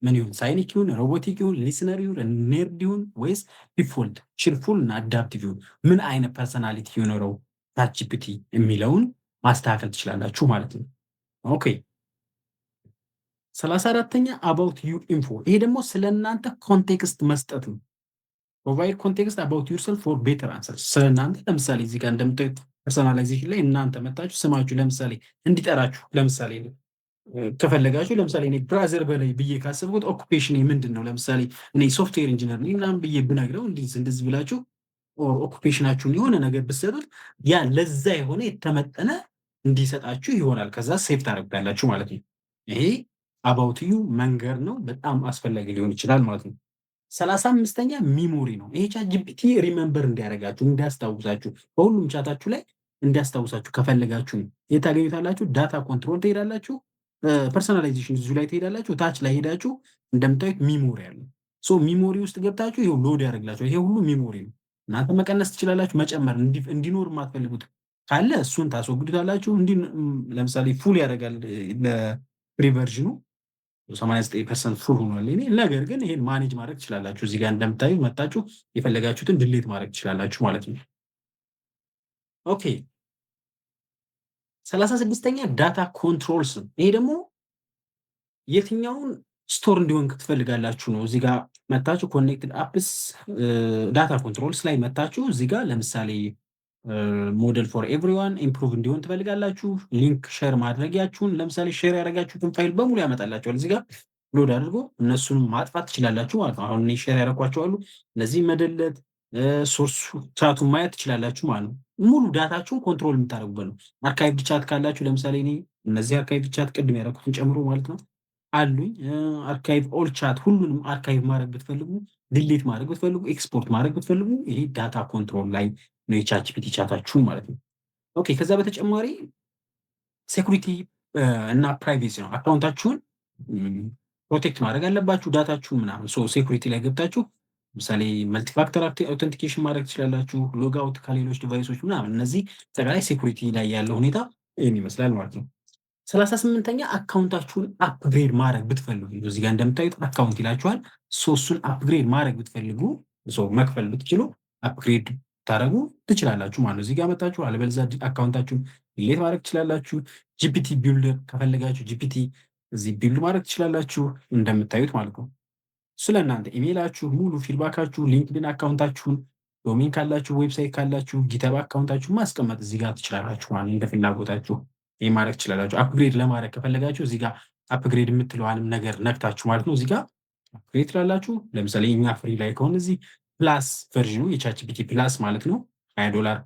S1: ምን ይሁን ሳይኒክ ይሁን ሮቦቲክ ይሁን ሊስነር ይሁን ኔርድ ይሁን ወይስ ዲፎልት ቺርፉል እና አዳፕቲቭ ይሁን ምን አይነት ፐርሰናሊቲ ይኖረው ቻትጂፒቲ የሚለውን ማስተካከል ትችላላችሁ ማለት ነው። ኦኬ 34ኛ አባውት ዩ ኢንፎ። ይሄ ደግሞ ስለ እናንተ ኮንቴክስት መስጠት ነው። ፕሮቫይድ ኮንቴክስት አባውት ዩርሰልፍ ፎር ቤተር አንሰር። ስለ እናንተ ለምሳሌ እዚህ ጋር እንደምታዩት ፐርሰናላይዜሽን ላይ እናንተ መጣችሁ ስማችሁ ለምሳሌ እንዲጠራችሁ ለምሳሌ ከፈለጋችሁ ለምሳሌ እኔ ብራዘር በላይ ብዬ ካሰብኩት ኦኩፔሽን ምንድን ነው ለምሳሌ እኔ ሶፍትዌር ኢንጂነር ነኝ ምናምን ብዬ ብነግረው እንደዚህ ብላችሁ ኦኩፔሽናችሁን የሆነ ነገር ብትሰጡት ያ ለዛ የሆነ የተመጠነ እንዲሰጣችሁ ይሆናል። ከዛ ሴፍ ታደርጉታላችሁ ማለት ነው። ይሄ አባውት ዩ መንገር ነው። በጣም አስፈላጊ ሊሆን ይችላል ማለት ነው። 35ኛ ሚሞሪ ነው። ይሄ ቻትጂፒቲ ሪመምበር እንዲያደርጋችሁ እንዲያስታውሳችሁ በሁሉም ቻታችሁ ላይ እንዲያስታውሳችሁ ከፈለጋችሁ የታገኙታላችሁ። ዳታ ኮንትሮል ትሄዳላችሁ። ፐርሰናላይዜሽን እዚሁ ላይ ትሄዳላችሁ። ታች ላይ ሄዳችሁ እንደምታዩት ሚሞሪ አለ። ሶ ሚሞሪ ውስጥ ገብታችሁ ይሄው ሎድ ያደርግላችሁ። ይሄ ሁሉ ሚሞሪ ነው። እናንተ መቀነስ ትችላላችሁ። መጨመር እንዲኖር የማትፈልጉት ካለ እሱን ታስወግዱታላችሁ። ለምሳሌ ፉል ያደርጋል ለፍሪ ቨርዥኑ 89% ፉል ሆኗል እኔ። ነገር ግን ይሄን ማኔጅ ማድረግ ትችላላችሁ። እዚህ ጋር እንደምታዩ መጣችሁ የፈለጋችሁትን ድሌት ማድረግ ትችላላችሁ ማለት ነው። ኦኬ 36ኛ ዳታ ኮንትሮልስ ነው። ይሄ ደግሞ የትኛውን ስቶር እንዲሆን ትፈልጋላችሁ ነው። እዚህ ጋር መታችሁ ኮኔክትድ አፕስ ዳታ ኮንትሮልስ ላይ መታችሁ እዚህ ጋር ለምሳሌ ሞዴል ፎር ኤቭሪዋን ኢምፕሩቭ እንዲሆን ትፈልጋላችሁ። ሊንክ ሼር ማድረጊያችሁን ለምሳሌ ሼር ያደረጋችሁትን ፋይል በሙሉ ያመጣላችኋል። እዚህ ጋር ሎድ አድርጎ እነሱንም ማጥፋት ትችላላችሁ ማለት ነው። አሁን እኔ ሼር ያደረኳቸው አሉ። እነዚህ መደለት ሶርስ ቻቱን ማየት ትችላላችሁ ማለት ነው። ሙሉ ዳታችሁን ኮንትሮል የምታደርጉበት ነው። አርካይቭ ቻት ካላችሁ ለምሳሌ እኔ እነዚህ አርካይቭ ቻት ቅድም ያደረኩትን ጨምሮ ማለት ነው አሉኝ። አርካይቭ ኦል ቻት ሁሉንም አርካይቭ ማድረግ ብትፈልጉ፣ ዲሊት ማድረግ ብትፈልጉ፣ ኤክስፖርት ማድረግ ብትፈልጉ ይሄ ዳታ ኮንትሮል ላይ ነው የቻትጂፒቲ ቻታችሁን ማለት ነው። ኦኬ ከዛ በተጨማሪ ሴኩሪቲ እና ፕራይቬሲ ነው። አካውንታችሁን ፕሮቴክት ማድረግ አለባችሁ ዳታችሁን ምናምን። ሶ ሴኩሪቲ ላይ ገብታችሁ ለምሳሌ መልቲፋክተር አውተንቲኬሽን ማድረግ ትችላላችሁ። ሎግ አውት ከሌሎች ዲቫይሶች ምናምን። እነዚህ አጠቃላይ ሴኩሪቲ ላይ ያለው ሁኔታ ይህን ይመስላል ማለት ነው። 38ኛ አካውንታችሁን አፕግሬድ ማድረግ ብትፈልጉ እዚህ ጋር እንደምታዩት አካውንት ይላችኋል። እሱን አፕግሬድ ማድረግ ብትፈልጉ መክፈል ብትችሉ አፕግሬድ ታደረጉ ትችላላችሁ ማለት ነው። እዚህ ጋር መጣችሁ። አለበለዚያ አካውንታችሁን ዲሌት ማድረግ ትችላላችሁ። ጂፒቲ ቢልደር ከፈለጋችሁ ጂፒቲ እዚህ ቢልድ ማድረግ ትችላላችሁ እንደምታዩት ማለት ነው። ስለ እናንተ ኢሜይላችሁ፣ ሙሉ ፊድባካችሁ፣ ሊንክድን አካውንታችሁን፣ ዶሜን ካላችሁ፣ ዌብሳይት ካላችሁ ጊተብ አካውንታችሁ ማስቀመጥ እዚህ ጋር ትችላላችሁ ማለት እንደ ፍላጎታችሁ ይህ ማድረግ ትችላላችሁ። አፕግሬድ ለማድረግ ከፈለጋችሁ እዚህ ጋር አፕግሬድ የምትለዋንም ነገር ነክታችሁ ማለት ነው እዚህ ጋር አፕግሬድ ትላላችሁ። ለምሳሌ እኛ ፍሪ ላይ ከሆነ እዚህ ፕላስ ቨርዥኑ የቻትጂፒቲ ፕላስ ማለት ነው $20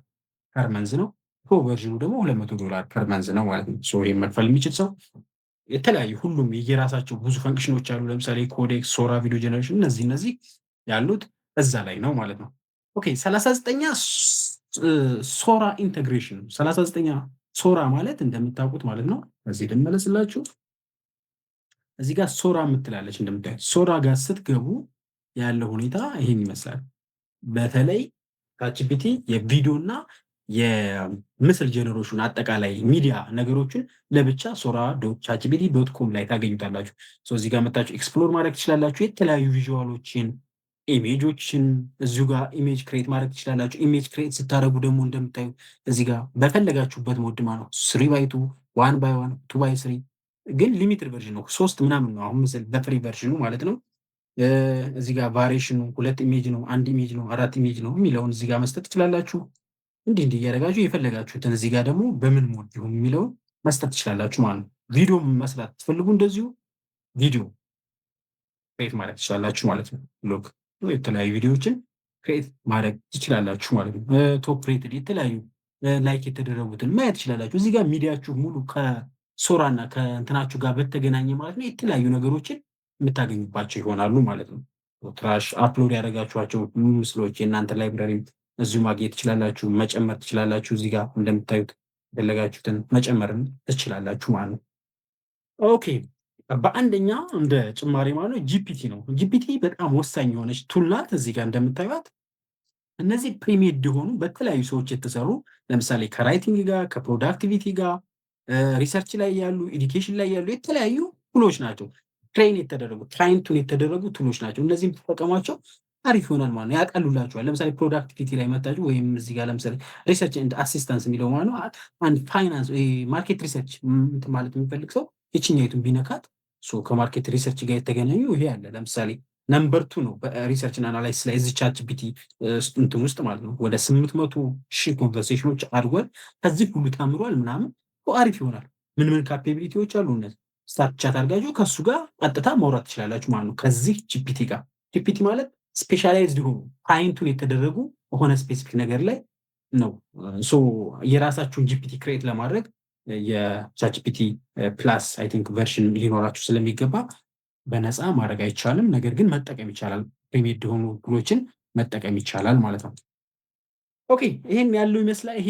S1: ፐር መንዝ ነው። ፕሮ ቨርዥኑ ደግሞ $200 ፐር መንዝ ነው ማለት ነው። ይህም መክፈል የሚችል ሰው የተለያዩ ሁሉም የየራሳቸው ብዙ ፈንክሽኖች አሉ። ለምሳሌ ኮዴክስ፣ ሶራ ቪዲዮ ጀነሬሽን እነዚህ ያሉት እዛ ላይ ነው ማለት ነው። ኦኬ 39ኛ ሶራ ኢንቴግሬሽን 39ኛ ሶራ ማለት እንደምታውቁት ማለት ነው። እዚህ ልመለስላችሁ። እዚህ ጋር ሶራ የምትላለች እንደምታዩት። ሶራ ጋር ስትገቡ ያለው ሁኔታ ይሄን ይመስላል። በተለይ ቻትጂፒቲ የቪዲዮ እና የምስል ጀነሬሽን አጠቃላይ ሚዲያ ነገሮችን ለብቻ ሶራ ቻትጂፒቲ .com ላይ ታገኙታላችሁ። እዚህ ጋር መታችሁ ኤክስፕሎር ማድረግ ትችላላችሁ። የተለያዩ ቪዥዋሎችን፣ ኢሜጆችን እዚሁ ጋር ኢሜጅ ክሬት ማድረግ ትችላላችሁ። ኢሜጅ ክሬት ስታደረጉ ደግሞ እንደምታዩት እዚህ ጋር በፈለጋችሁበት ሞድማ ነው 3x2 1x1 2x3 ግን ሊሚትድ ቨርዥን ነው 3 ምናምን ነው አሁን ምስል በፍሪ ቨርዥኑ ማለት ነው። እዚህ ጋር ቫሪዬሽኑ 2 ኢሜጅ ነው 1 ኢሜጅ ነው 4 ኢሜጅ ነው የሚለውን እዚህ ጋር መስጠት ትችላላችሁ። እንዲህ እያደረጋችሁ የፈለጋችሁትን እዚህ ጋር ደግሞ በምን ሞድ ይሁን የሚለውን መስጠት ትችላላችሁ ማለት ነው። ቪዲዮ መስራት ትፈልጉ እንደዚሁ ቪዲዮ ክሬት ማድረግ ትችላላችሁ ማለት ነው። ሎክ የተለያዩ ቪዲዮዎችን ክሬት ማድረግ ትችላላችሁ ማለት ነው። ቶፕ ሬትድ የተለያዩ ላይክ የተደረጉትን ማየት ትችላላችሁ። እዚህ ጋር ሚዲያችሁ ሙሉ ከሶራ እና ከእንትናችሁ ጋር በተገናኘ ማለት ነው የተለያዩ ነገሮችን የምታገኙባቸው ይሆናሉ ማለት ነው። ትራሽ አፕሎድ ያደረጋችኋቸው ምስሎች የእናንተ ላይብራሪ እዚሁ ማግኘት ትችላላችሁ፣ መጨመር ትችላላችሁ። እዚህ ጋር እንደምታዩት የፈለጋችሁትን መጨመርም ትችላላችሁ ማለት ነው። ኦኬ በአንደኛ እንደ ጭማሪ ማለት ነው ጂፒቲ ነው። ጂፒቲ በጣም ወሳኝ የሆነች ቱል ናት። እዚህ ጋር እንደምታዩት እነዚህ ፕሪሜድ የሆኑ በተለያዩ ሰዎች የተሰሩ ለምሳሌ ከራይቲንግ ጋር ከፕሮዳክቲቪቲ ጋር ሪሰርች ላይ ያሉ ኤዱኬሽን ላይ ያሉ የተለያዩ ቱሎች ናቸው። ትሬን የተደረጉ ትራይንቱን የተደረጉ ቱሎች ናቸው። እነዚህም ተጠቀሟቸው አሪፍ ይሆናል ማለት ነው። ያቀሉላችኋል። ለምሳሌ ፕሮዳክቲቪቲ ላይ መታችሁ ወይም እዚህ ጋር ለምሳሌ ሪሰርች ኤንድ አሲስታንስ የሚለው ማለት ነው አንድ ፋይናንስ ማርኬት ሪሰርች ማለት የሚፈልግ ሰው የችኛይቱን ቢነካት ከማርኬት ሪሰርች ጋር የተገናኙ ይሄ አለ። ለምሳሌ ነምበር 2 ነው በሪሰርች እና አናላይሲስ ላይ እዚህ ቻትጂፒቲ እንትን ውስጥ ማለት ነው ወደ 800,000 ኮንቨርሴሽኖች አድርጓል። ከዚህ ሁሉ ተምሯል ምናምን አሪፍ ይሆናል። ምን ካፓቢሊቲዎች አሉ እነዚህ ስታርት ቻት አድርጋችሁ ከሱ ጋር ቀጥታ ማውራት ትችላላችሁ ማለት ነው። ከዚህ ጂፒቲ ጋር ጂፒቲ ማለት ስፔሻላይዝድ ሆኑ ታይንቱን የተደረጉ በሆነ ስፔሲፊክ ነገር ላይ ነው። የራሳችሁን ጂፒቲ ክሬት ለማድረግ የቻትጂፒቲ ፕላስ አይ ቲንክ ቨርሽን ሊኖራችሁ ስለሚገባ በነፃ ማድረግ አይቻልም። ነገር ግን መጠቀም ይቻላል። ፕሪሜድ የሆኑ ቱሎችን መጠቀም ይቻላል ማለት ነው። ኦኬ ይሄን ያለው ይመስላል። ይሄ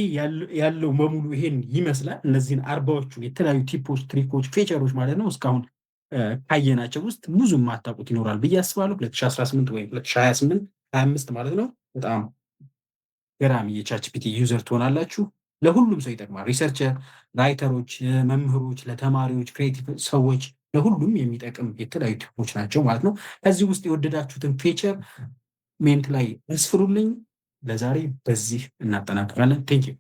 S1: ያለው በሙሉ ይሄን ይመስላል። እነዚህን 40ዎቹን የተለያዩ ቲፖች፣ ትሪኮች፣ ፊቸሮች ማለት ነው እስካሁን ካየናቸው ውስጥ ብዙ የማታውቁት ይኖራል ብዬ አስባለሁ። 2018 ወይም 2028 25 ማለት ነው በጣም ገራሚ የቻትጂፒቲ ዩዘር ትሆናላችሁ። ለሁሉም ሰው ይጠቅማል። ሪሰርቸር፣ ራይተሮች፣ መምህሮች፣ ለተማሪዎች፣ ክሬቲቭ ሰዎች ለሁሉም የሚጠቅም የተለያዩ ቲፖች ናቸው ማለት ነው። ከዚህ ውስጥ የወደዳችሁትን ፊቸር ሜንት ላይ አስፍሩልኝ። ለዛሬ በዚህ እናጠናቅቃለን። ቴንኪው